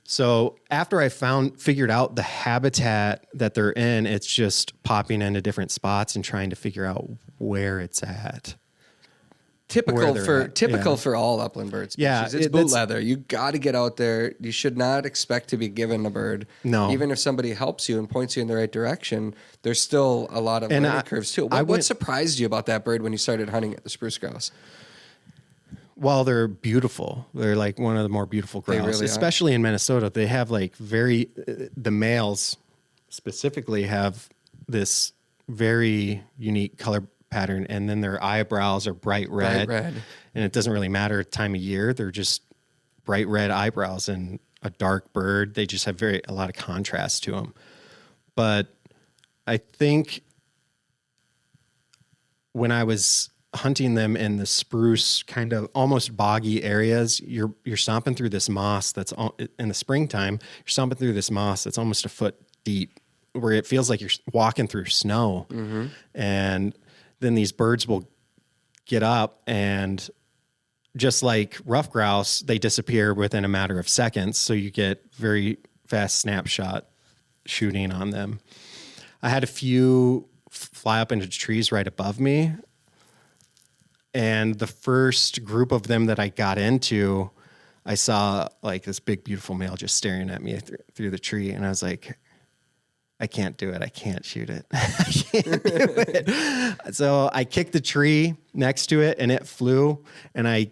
so after I figured out the habitat that they're in, it's just popping into different spots and trying to figure out where it's at. Typical for all upland birds. Yeah, it's boot leather. You got to get out there. You should not expect to be given a bird. No, even if somebody helps you and points you in the right direction, there's still a lot of learning curves too. What surprised you about that bird when you started hunting at the spruce grouse? Well, they're beautiful. They're like one of the more beautiful grouse, really especially in Minnesota. They have like the males specifically have this very unique color pattern, and then their eyebrows are bright red. And it doesn't really matter time of year. They're just bright red eyebrows, and a dark bird. They just have a lot of contrast to them. But I think when I was hunting them in the spruce kind of almost boggy areas, you're stomping through this moss that's in the springtime. You're stomping through this moss that's almost a foot deep, where it feels like you're walking through snow. And then these birds will get up, and just like rough grouse, they disappear within a matter of seconds. So you get very fast snapshot shooting on them. I had a few fly up into trees right above me. And the first group of them that I got into, I saw like this big, beautiful male just staring at me through the tree. And I was like, I can't do it. I can't shoot it. I can't do it. So I kicked the tree next to it, and it flew, and I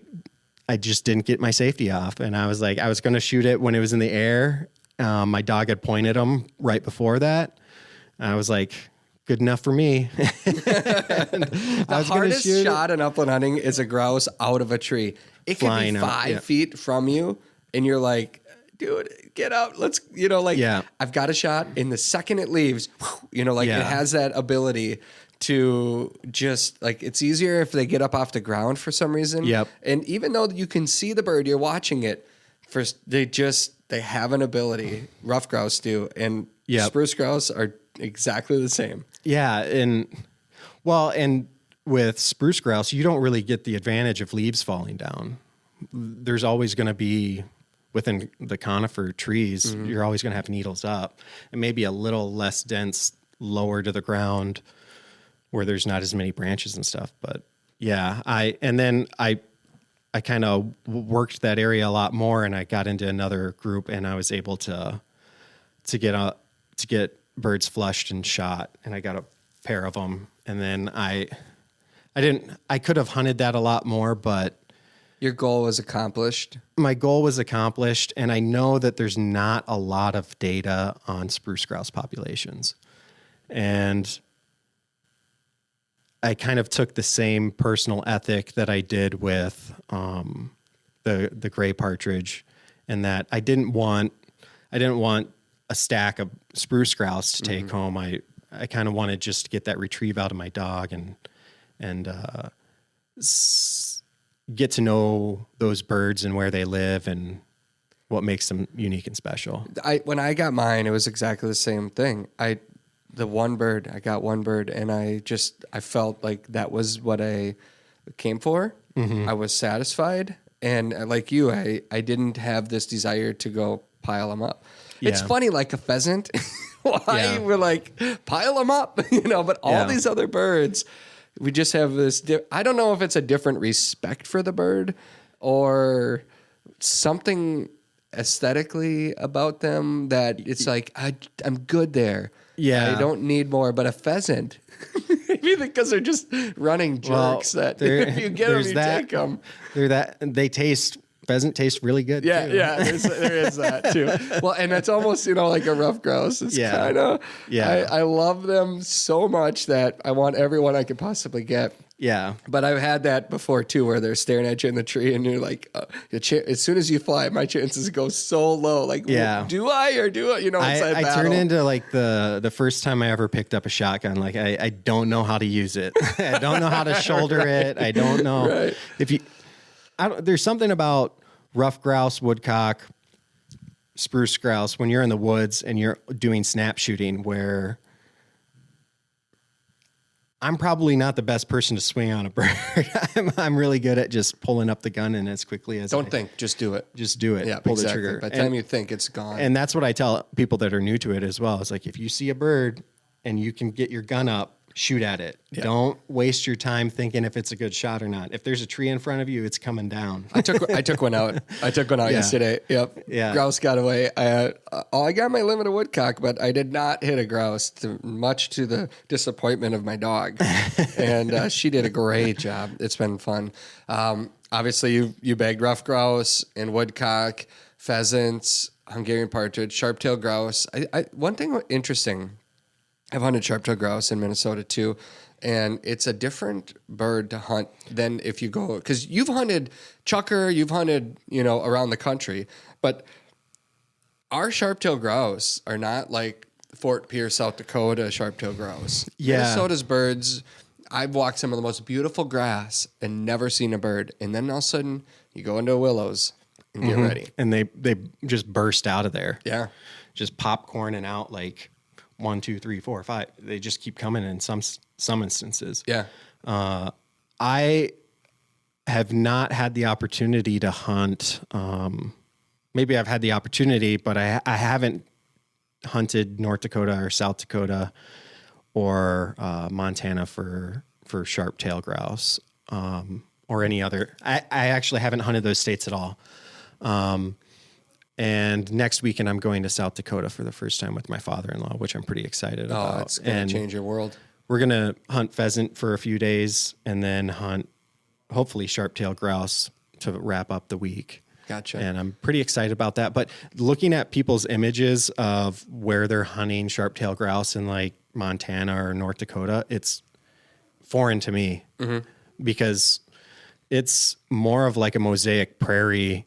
just didn't get my safety off. And I was like, I was going to shoot it when it was in the air. My dog had pointed him right before that. And I was like, good enough for me. The hardest shot in upland hunting is a grouse out of a tree. It can be 5 feet from you, and you're like, dude, get up. I've got a shot. And the second it leaves, it has that ability to just it's easier if they get up off the ground for some reason. Yep. And even though you can see the bird, you're watching it. First, they have an ability. Rough grouse do, and spruce grouse are exactly the same. Yeah, and with spruce grouse, you don't really get the advantage of leaves falling down. There's always going to be within the conifer trees, you're always going to have needles up, and maybe a little less dense lower to the ground where there's not as many branches and stuff. But yeah, I kind of worked that area a lot more, and I got into another group, and I was able to get birds flushed and shot, and I got a pair of them. And then I could have hunted that a lot more, but Your goal was accomplished. My goal was accomplished, and I know that there's not a lot of data on spruce grouse populations. And I kind of took the same personal ethic that I did with the gray partridge, and that I didn't want a stack of spruce grouse to take home. I kind of wanted just to get that retrieve out of my dog and get to know those birds and where they live and what makes them unique and special. When I got mine, it was exactly the same thing. I got one bird, and I felt like that was what I came for. I was satisfied. And like you, I didn't have this desire to go pile them up. Yeah. It's funny, like a pheasant, why we're like, pile them up, but all these other birds, we just have this, I don't know if it's a different respect for the bird or something aesthetically about them that it's like, I'm good there. Yeah. I don't need more, but a pheasant, maybe because they're just running jerks that if you get them, you take them. Pheasant tastes really good. Yeah, too. yeah, there is that too. Well, and it's almost, like a rough grouse. It's kind of, I love them so much that I want everyone I could possibly get. Yeah. But I've had that before too, where they're staring at you in the tree and you're like, as soon as you fly, my chances go so low. Like, do I? I turn into like the first time I ever picked up a shotgun. Like I don't know how to use it. I don't know how to shoulder it. I don't know. Right. There's something about rough grouse, woodcock, spruce grouse when you're in the woods and you're doing snap shooting where I'm probably not the best person to swing on a bird. I'm really good at just pulling up the gun and as quickly as Don't think, just do it. Just do it. Yeah, pull exactly. the trigger. By the time you think, it's gone. And that's what I tell people that are new to it as well. It's like, if you see a bird and you can get your gun up, shoot at it. Yeah. Don't waste your time thinking if it's a good shot or not. If there's a tree in front of you, it's coming down. I took one out. Yesterday. Yep. Yeah. Grouse got away. I got my limit of woodcock, but I did not hit a grouse, much to the disappointment of my dog. And she did a great job. It's been fun. Obviously, you bagged rough grouse and woodcock, pheasants, Hungarian partridge, sharp-tailed grouse. One thing interesting. I've hunted sharp-tailed grouse in Minnesota too, and it's a different bird to hunt than if you go, because you've hunted chucker, you've hunted, around the country, but our sharp-tailed grouse are not like Fort Pierce, South Dakota sharp-tailed grouse. Yeah. Minnesota's birds, I've walked some of the most beautiful grass and never seen a bird, and then all of a sudden you go into willows and get ready. And they just burst out of there. Yeah. Just popcorning out like 1, 2, 3, 4, 5. They just keep coming in some instances. Yeah. I have not had the opportunity to hunt. Maybe I've had the opportunity, but I haven't hunted North Dakota or South Dakota or Montana for sharp-tail grouse or any other. I actually haven't hunted those states at all. And next weekend, I'm going to South Dakota for the first time with my father-in-law, which I'm pretty excited about. Oh, it's going to change your world. We're going to hunt pheasant for a few days and then hunt, hopefully, sharp-tailed grouse to wrap up the week. Gotcha. And I'm pretty excited about that. But looking at people's images of where they're hunting sharp-tailed grouse in like Montana or North Dakota, it's foreign to me because it's more of like a mosaic prairie,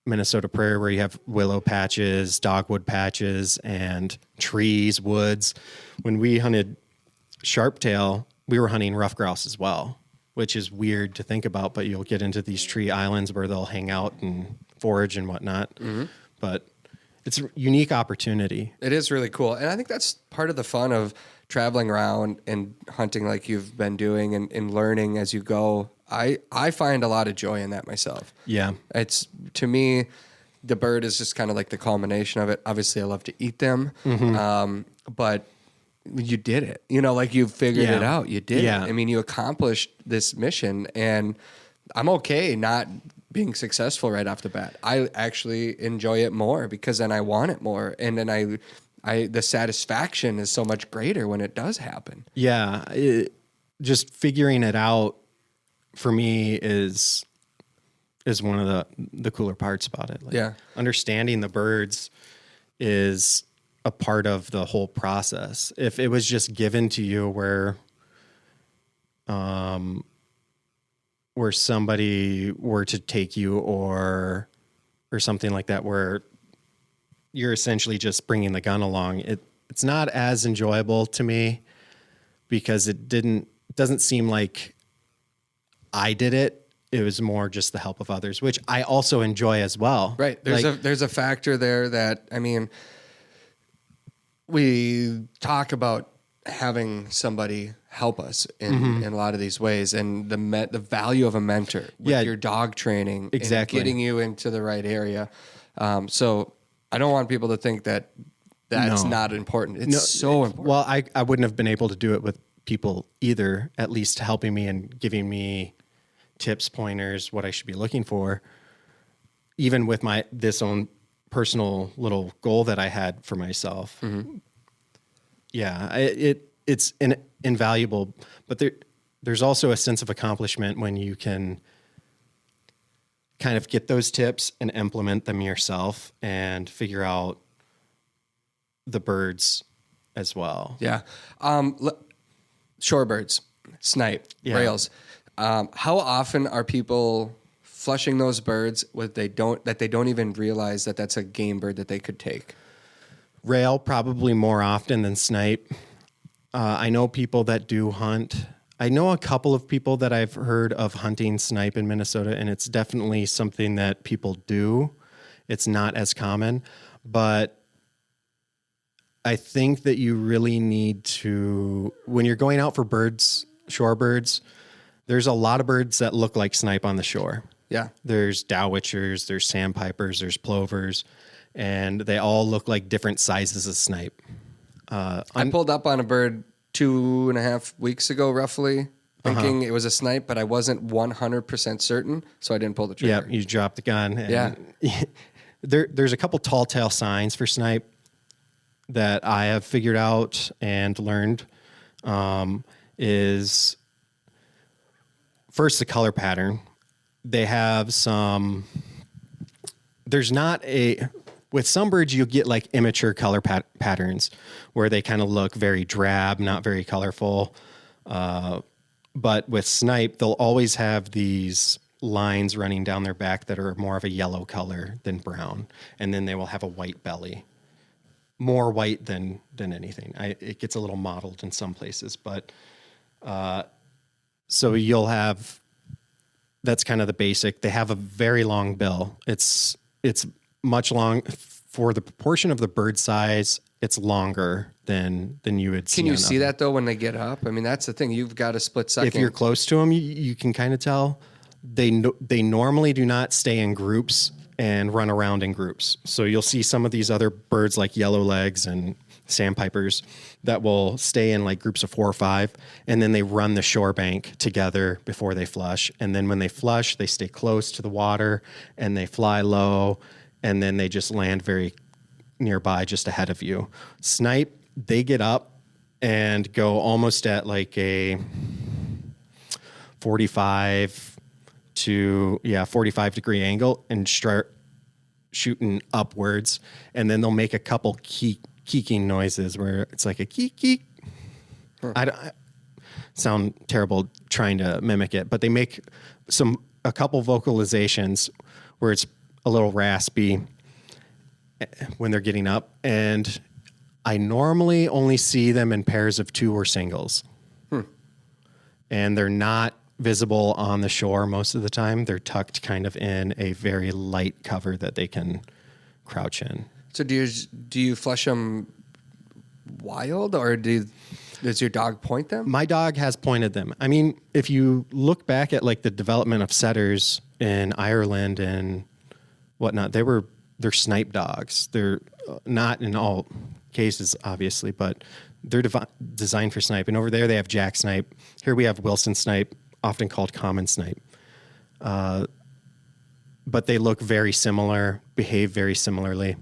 Minnesota prairie, where you have willow patches, dogwood patches, and trees, woods. When we hunted sharptail, we were hunting rough grouse as well, which is weird to think about, but you'll get into these tree islands where they'll hang out and forage and whatnot. But it's a unique opportunity. It is really cool. And I think that's part of the fun of traveling around and hunting like you've been doing and learning as you go. I find a lot of joy in that myself. Yeah. It's, to me, the bird is just kind of like the culmination of it. Obviously, I love to eat them, but you did it. Like you figured it out. You did it. I mean, you accomplished this mission, and I'm okay not being successful right off the bat. I actually enjoy it more because then I want it more, and then the satisfaction is so much greater when it does happen. Yeah. Just figuring it out for me is is one of the cooler parts about it. Like, Yeah. understanding the birds is a part of the whole process. If it was just given to you where somebody were to take you or something like that, where you're essentially just bringing the gun along, it's not as enjoyable to me because it doesn't seem like I did it. It was more just the help of others, which I also enjoy as well. Right. There's a factor there that, I mean, we talk about having somebody help us in a lot of these ways, and the value of a mentor with your dog training, exactly, and getting you into the right area. So I don't want people to think that that's not important. It's so important. Well, I wouldn't have been able to do it with people either, at least helping me and giving me tips, pointers, what I should be looking for, even with this own personal little goal that I had for myself. Mm-hmm. Yeah, it's invaluable, but there's also a sense of accomplishment when you can kind of get those tips and implement them yourself and figure out the birds as well. Yeah. Shorebirds, snipe, rails. How often are people flushing those birds that they don't even realize that that's a game bird that they could take? Rail probably more often than snipe. I know people that do hunt. I know a couple of people that I've heard of hunting snipe in Minnesota, and it's definitely something that people do. It's not as common, but I think that you really need to, when you're going out for birds, shorebirds, there's a lot of birds that look like snipe on the shore. Yeah. There's dowitchers, there's sandpipers, there's plovers, and they all look like different sizes of snipe. I pulled up on a bird 2.5 weeks ago, roughly, thinking it was a snipe, but I wasn't 100% certain, so I didn't pull the trigger. Yeah, you dropped the gun. And there's a couple tall tale signs for snipe that I have figured out and learned. Is first the color pattern. They have some. There's not with some birds, you get like immature color patterns where they kind of look very drab, not very colorful. But with snipe, they'll always have these lines running down their back that are more of a yellow color than brown. And then they will have a white belly, more white than anything. It gets a little mottled in some places, but so you'll have, that's kind of the basic. They have a very long bill. It's much long for the proportion of the bird size. It's longer than you would see. Can you see that though when they get up? I mean, that's the thing. You've got a split second. If you're close to them, you can kind of tell. They normally do not stay in groups and run around in groups. So you'll see some of these other birds like yellowlegs and sandpipers that will stay in like groups of 4 or 5, and then they run the shore bank together before they flush. And then when they flush, they stay close to the water and they fly low, and then they just land very nearby, just ahead of you. Snipe, they get up and go almost at like a 45 degree angle and start shooting upwards, and then they'll make a couple keeking noises where it's like a keek keek. I sound terrible trying to mimic it, but they make a couple vocalizations where it's a little raspy when they're getting up, and I normally only see them in pairs of 2 or singles. And they're not visible on the shore most of the time. They're tucked kind of in a very light cover that they can crouch in. So do you flush them wild, or does your dog point them? My dog has pointed them. I mean, if you look back at like the development of setters in Ireland and whatnot, they're snipe dogs. They're not in all cases, obviously, but they're designed for snipe. And over there they have jack snipe. Here we have Wilson snipe, often called common snipe. But they look very similar, behave very similarly,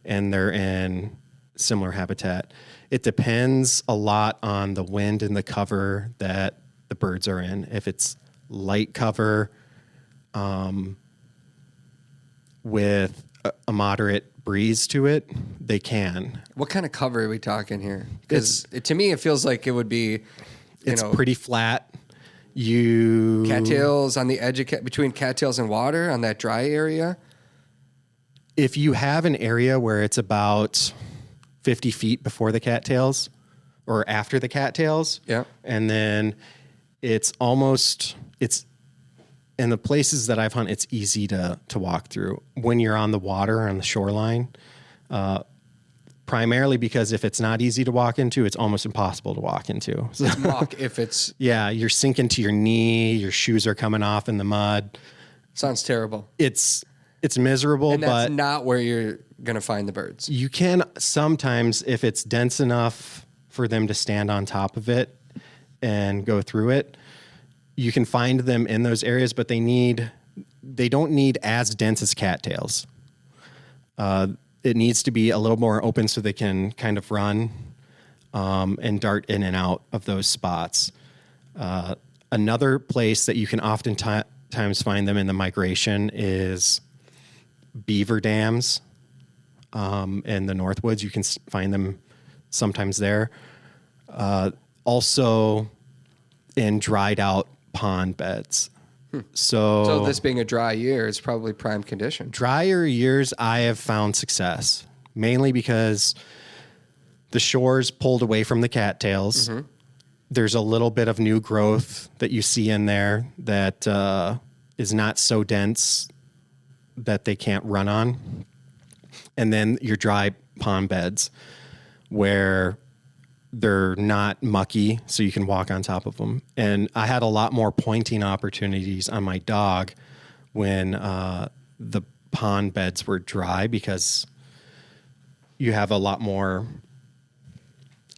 and they're in similar habitat. It depends a lot on the wind and the cover that the birds are in. If it's light cover, with a moderate breeze to it, they can. What kind of cover are we talking here? Because to me, it feels like it would be, It's pretty flat. Cattails on the edge of between cattails and water on that dry area. If you have an area where it's about 50 feet before the cattails or after the cattails, yeah, and then it's in the places that I've hunted, it's easy to walk through when you're on the water on the shoreline. Primarily because if it's not easy to walk into, it's almost impossible to walk into. So, it's muck if it's... Yeah, you're sinking to your knee, your shoes are coming off in the mud. Sounds terrible. It's miserable, and that's but... not where you're going to find the birds. You can sometimes, if it's dense enough for them to stand on top of it and go through it, you can find them in those areas, but they don't need as dense as cattails. It needs to be a little more open so they can kind of run and dart in and out of those spots. Another place that you can oftentimes find them in the migration is beaver dams in the Northwoods. You can find them sometimes there. Also in dried out pond beds. So this being a dry year, it's probably prime condition. Drier years, I have found success, mainly because the shore's pulled away from the cattails. Mm-hmm. There's a little bit of new growth that you see in there that is not so dense that they can't run on. And then your dry pond beds where they're not mucky, so you can walk on top of them. And I had a lot more pointing opportunities on my dog when the pond beds were dry because you have a lot more...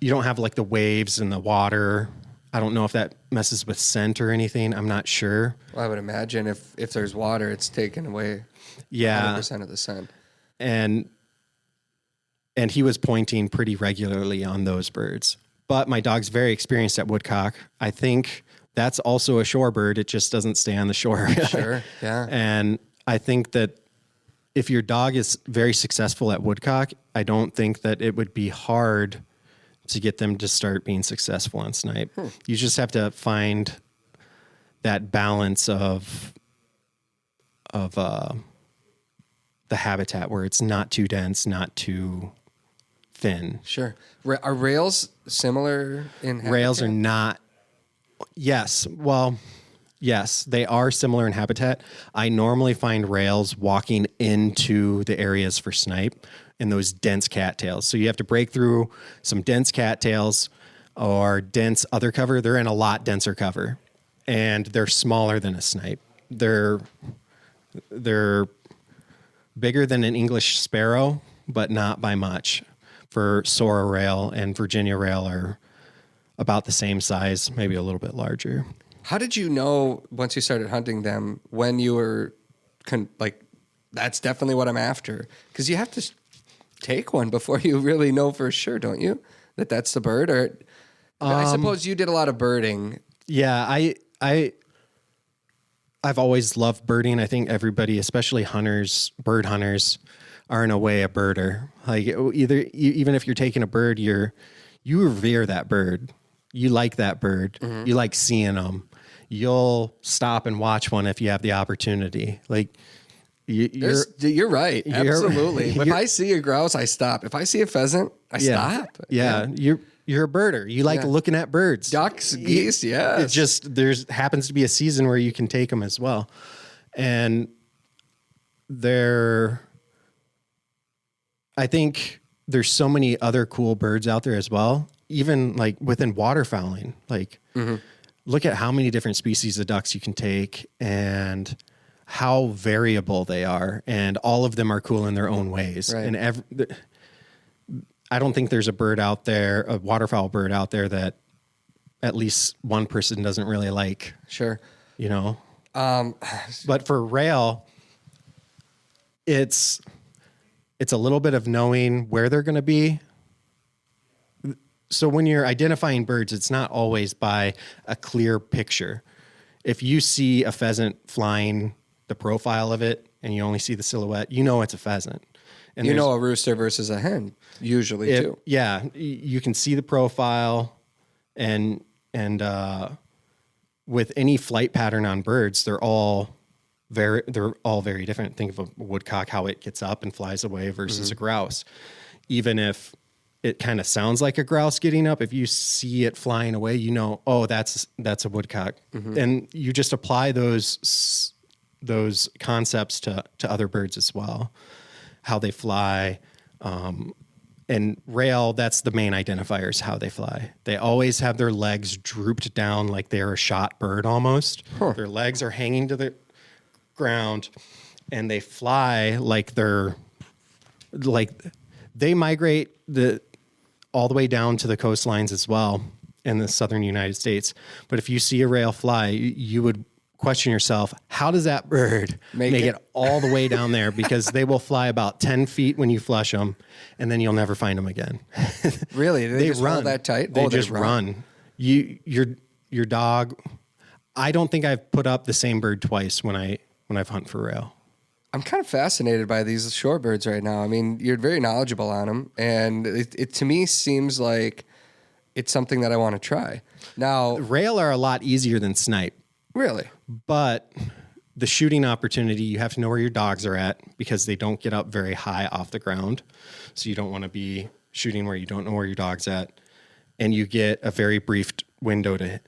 You don't have like the waves and the water. I don't know if that messes with scent or anything. I'm not sure. Well, I would imagine if there's water, it's taken away 100% of the scent. And he was pointing pretty regularly on those birds. But my dog's very experienced at woodcock. I think that's also a shorebird. It just doesn't stay on the shore. Sure, yeah. And I think that if your dog is very successful at woodcock, I don't think that it would be hard to get them to start being successful on snipe. You just have to find that balance of the habitat where it's not too dense, not too thin. Sure. Are rails similar in habitat? Rails are not. Yes. Well, yes, they are similar in habitat. I normally find rails walking into the areas for snipe in those dense cattails. So you have to break through some dense cattails or dense other cover. They're in a lot denser cover, and they're smaller than a snipe. They're bigger than an English sparrow, but not by much. For Sora rail and Virginia rail are about the same size, maybe a little bit larger. How did you know once you started hunting them when you were that's definitely what I'm after? Because you have to take one before you really know for sure, don't you? That's the bird? Or I suppose you did a lot of birding. Yeah, I've always loved birding. I think everybody, especially hunters, bird hunters, are in a way a birder. Like even if you're taking a bird, you revere that bird. You like that bird. Mm-hmm. You like seeing them. You'll stop and watch one if you have the opportunity. Like you're right. Absolutely. If I see a grouse, I stop. If I see a pheasant, I stop. Yeah. You're a birder. You like looking at birds. Ducks, geese, yeah. It just happens to be a season where you can take them as well. And I think there's so many other cool birds out there as well, even like within waterfowling. Like, look at how many different species of ducks you can take and how variable they are. And all of them are cool in their own ways. Right. And I don't think there's a bird out there, a waterfowl bird out there that at least one person doesn't really like. Sure. You know? But for rail, it's a little bit of knowing where they're going to be. So when you're identifying birds, it's not always by a clear picture. If you see a pheasant flying, the profile of it and you only see the silhouette, you know it's a pheasant. And you know a rooster versus a hen, usually, too. Yeah, you can see the profile, and with any flight pattern on birds, they're all very different. Think of a woodcock, how it gets up and flies away versus a grouse. Even if it kind of sounds like a grouse getting up, if you see it flying away, you know, oh, that's a woodcock. And you just apply those concepts to other birds as well, how they fly. And rail, that's the main identifier, is how they fly. They always have their legs drooped down like they're a shot bird almost. Their legs are hanging to the ground, and they fly like they migrate all the way down to the coastlines as well in the southern United States. But if you see a rail fly, you would question yourself, how does that bird make it all the way down there? Because they will fly about 10 feet when you flush them, and then you'll never find them again. Really? They just run that tight? They just run. Your dog, I don't think I've put up the same bird twice when I've hunted for rail. I'm kind of fascinated by these shorebirds right now. I mean, you're very knowledgeable on them, and it to me seems like it's something that I want to try. Now, rail are a lot easier than snipe. Really? But the shooting opportunity, you have to know where your dogs are at, because they don't get up very high off the ground. So you don't want to be shooting where you don't know where your dog's at. And you get a very brief window to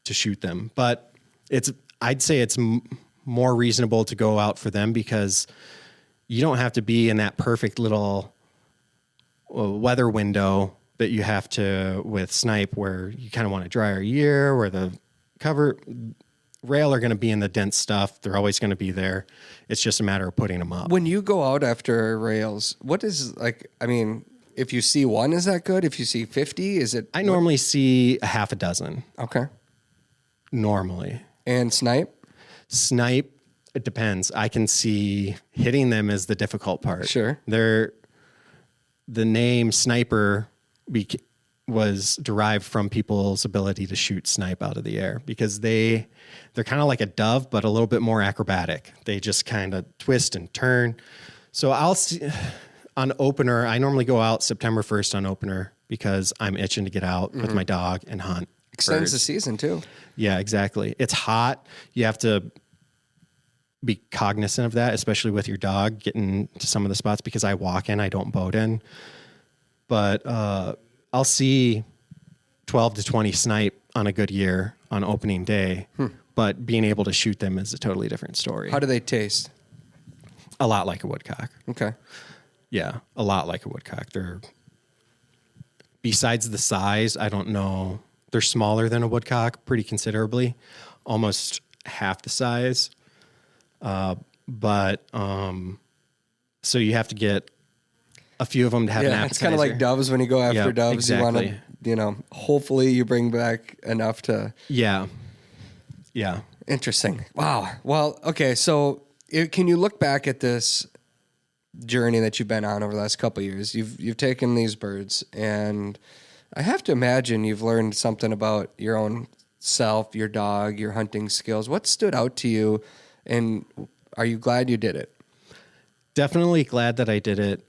shoot them. But I'd say it's more reasonable to go out for them, because you don't have to be in that perfect little weather window that you have to with snipe, where you kind of want a drier year, where the cover... Rail are going to be in the dense stuff. They're always going to be there. It's just a matter of putting them up. When you go out after rails, what is if you see one, is that good? If you see 50, is it? I normally see a half a dozen. Okay. Normally. And snipe? Snipe, it depends. I can see hitting them is the difficult part. Sure. The name sniper was derived from people's ability to shoot snipe out of the air, because they're kind of like a dove, but a little bit more acrobatic. They just kind of twist and turn. So I'll see on opener. I normally go out September 1st on opener, because I'm itching to get out with my dog and hunt. Extends birds. the season too. Yeah, exactly. It's hot. You have to be cognizant of that, especially with your dog getting to some of the spots, because I walk in, I don't boat in. But, I'll see 12 to 20 snipe on a good year on opening day, but being able to shoot them is a totally different story. How do they taste? A lot like a woodcock. Okay. Yeah, a lot like a woodcock. They're, besides the size, I don't know, they're smaller than a woodcock pretty considerably, almost half the size. So you have to get a few of them to have an appetizer. It's kind of like doves when you go after doves. Exactly. You want to, hopefully you bring back enough to... Yeah. Interesting. Wow. Well, okay. So can you look back at this journey that you've been on over the last couple of years? You've taken these birds, and I have to imagine you've learned something about your own self, your dog, your hunting skills. What stood out to you, and are you glad you did it? Definitely glad that I did it.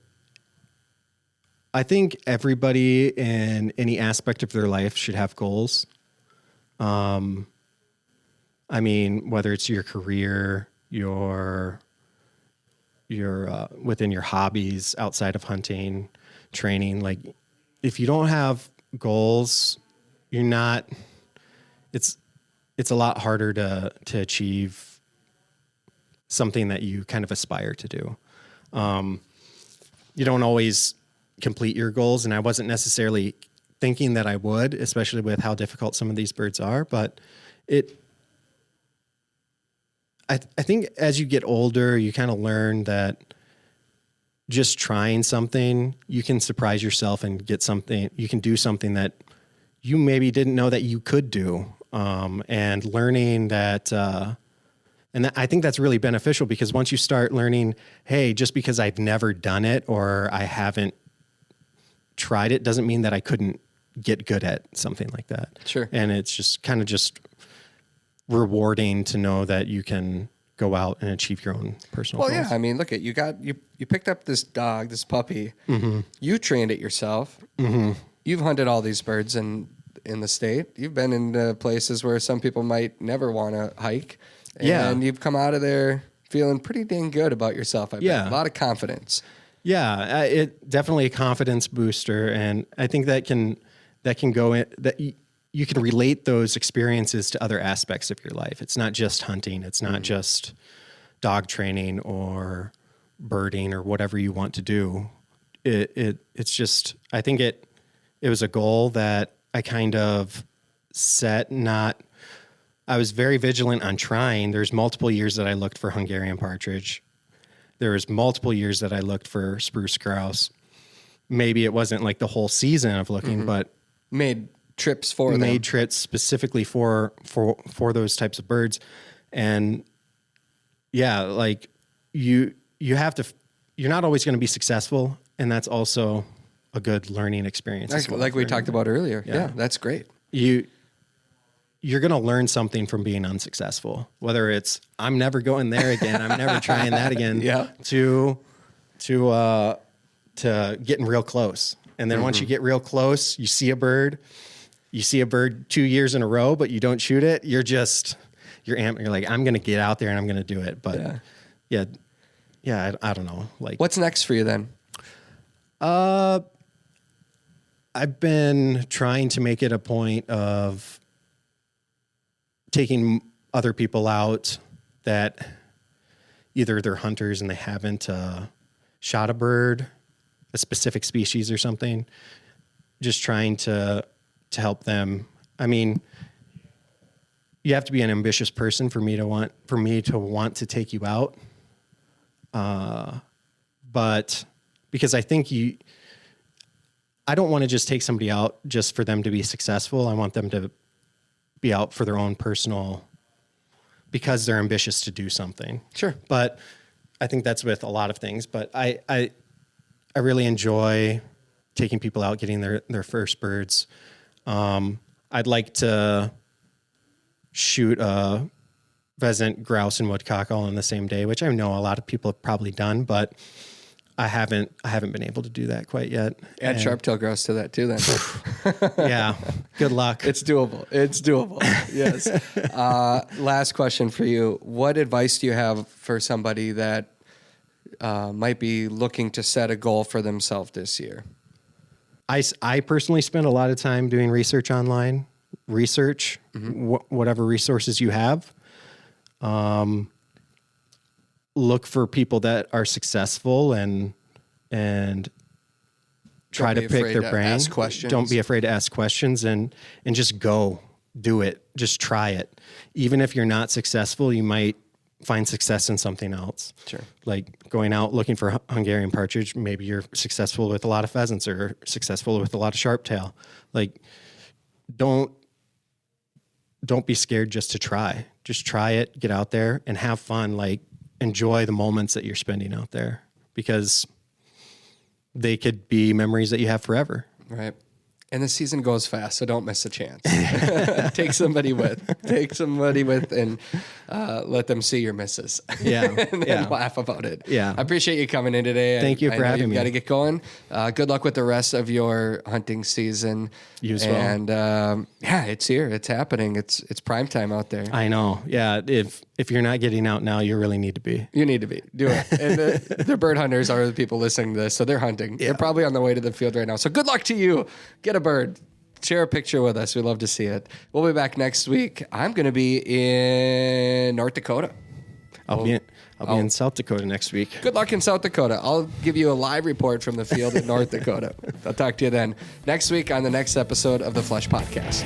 I think everybody in any aspect of their life should have goals. I mean, whether it's your career, your within your hobbies outside of hunting, training, like if you don't have goals, you're not, it's a lot harder to achieve something that you kind of aspire to do. You don't always complete your goals, and I wasn't necessarily thinking that I would, especially with how difficult some of these birds are, but I think as you get older, you kind of learn that just trying something, you can surprise yourself and get something, you can do something that you maybe didn't know that you could do. And learning that, I think that's really beneficial, because once you start learning, hey, just because I've never done it or I haven't tried it doesn't mean that I couldn't get good at something like that. Sure. And it's just kind of just rewarding to know that you can go out and achieve your own personal goals. Yeah, I mean, look at you picked up this dog, this puppy. Mm-hmm. You trained it yourself. Mm-hmm. You've hunted all these birds in the state. You've been in places where some people might never want to hike. And you've come out of there feeling pretty dang good about yourself. I bet. A lot of confidence. Yeah, it definitely a confidence booster, and I think that can go in that. You can relate those experiences to other aspects of your life. It's not just hunting. It's not just dog training or birding or whatever you want to do. It's just, I think it was a goal that I kind of set. I was very vigilant on trying. There's multiple years that I looked for Hungarian partridge. There was multiple years that I looked for spruce grouse. Maybe it wasn't like the whole season of looking, but made trips for them. Made trips specifically for those types of birds. And yeah, like you have to, you're not always going to be successful. And that's also a good learning experience. Like we talked about earlier. Yeah, that's great. You're going to learn something from being unsuccessful, whether it's, I'm never going there again. I'm never trying that again to getting real close. And then once you get real close, you see a bird 2 years in a row, but you don't shoot it. You're amped. You're like, I'm going to get out there and I'm going to do it. But I don't know. Like, what's next for you then? I've been trying to make it a point of taking other people out that either they're hunters and they haven't shot a bird, a specific species or something, just trying to help them. I mean, you have to be an ambitious person for me to want to take you out. But because I think I don't want to just take somebody out just for them to be successful. I want them to be out for their own personal, because they're ambitious to do something. Sure. But I think that's with a lot of things, but I really enjoy taking people out, getting their first birds. I'd like to shoot a pheasant, grouse, and woodcock all on the same day, which I know a lot of people have probably done, but I haven't been able to do that quite yet. Add sharp-tailed grouse to that too, then. Yeah. Good luck. It's doable. Yes. Last question for you. What advice do you have for somebody that might be looking to set a goal for themselves this year? I personally spend a lot of time doing research online. Research whatever resources you have. Look for people that are successful and try to pick their brain. Ask questions. Don't be afraid to ask questions and just go do it. Just try it. Even if you're not successful, you might find success in something else. Sure. Like going out looking for Hungarian partridge. Maybe you're successful with a lot of pheasants or successful with a lot of sharp-tail. Like don't be scared just to try. Just try it, get out there and have fun. Like enjoy the moments that you're spending out there, because they could be memories that you have forever. Right. And the season goes fast, so don't miss a chance. Take somebody with, and let them see your misses. Yeah. and laugh about it. Yeah. I appreciate you coming in today. Thank you for having me. Got to get going. Good luck with the rest of your hunting season. You as well. And it's here. It's happening. It's prime time out there. I know. Yeah. If you're not getting out now, you really need to be. You need to be. Do it. And the bird hunters are the people listening to this, so they're hunting. Yeah. They're probably on the way to the field right now. So good luck to you. Get a bird. Share a picture with us. We'd love to see it. We'll be back next week. I'm going to be in North Dakota. I'll be in South Dakota next week. Good luck in South Dakota. I'll give you a live report from the field in North Dakota. I'll talk to you then next week on the next episode of the Flesh Podcast.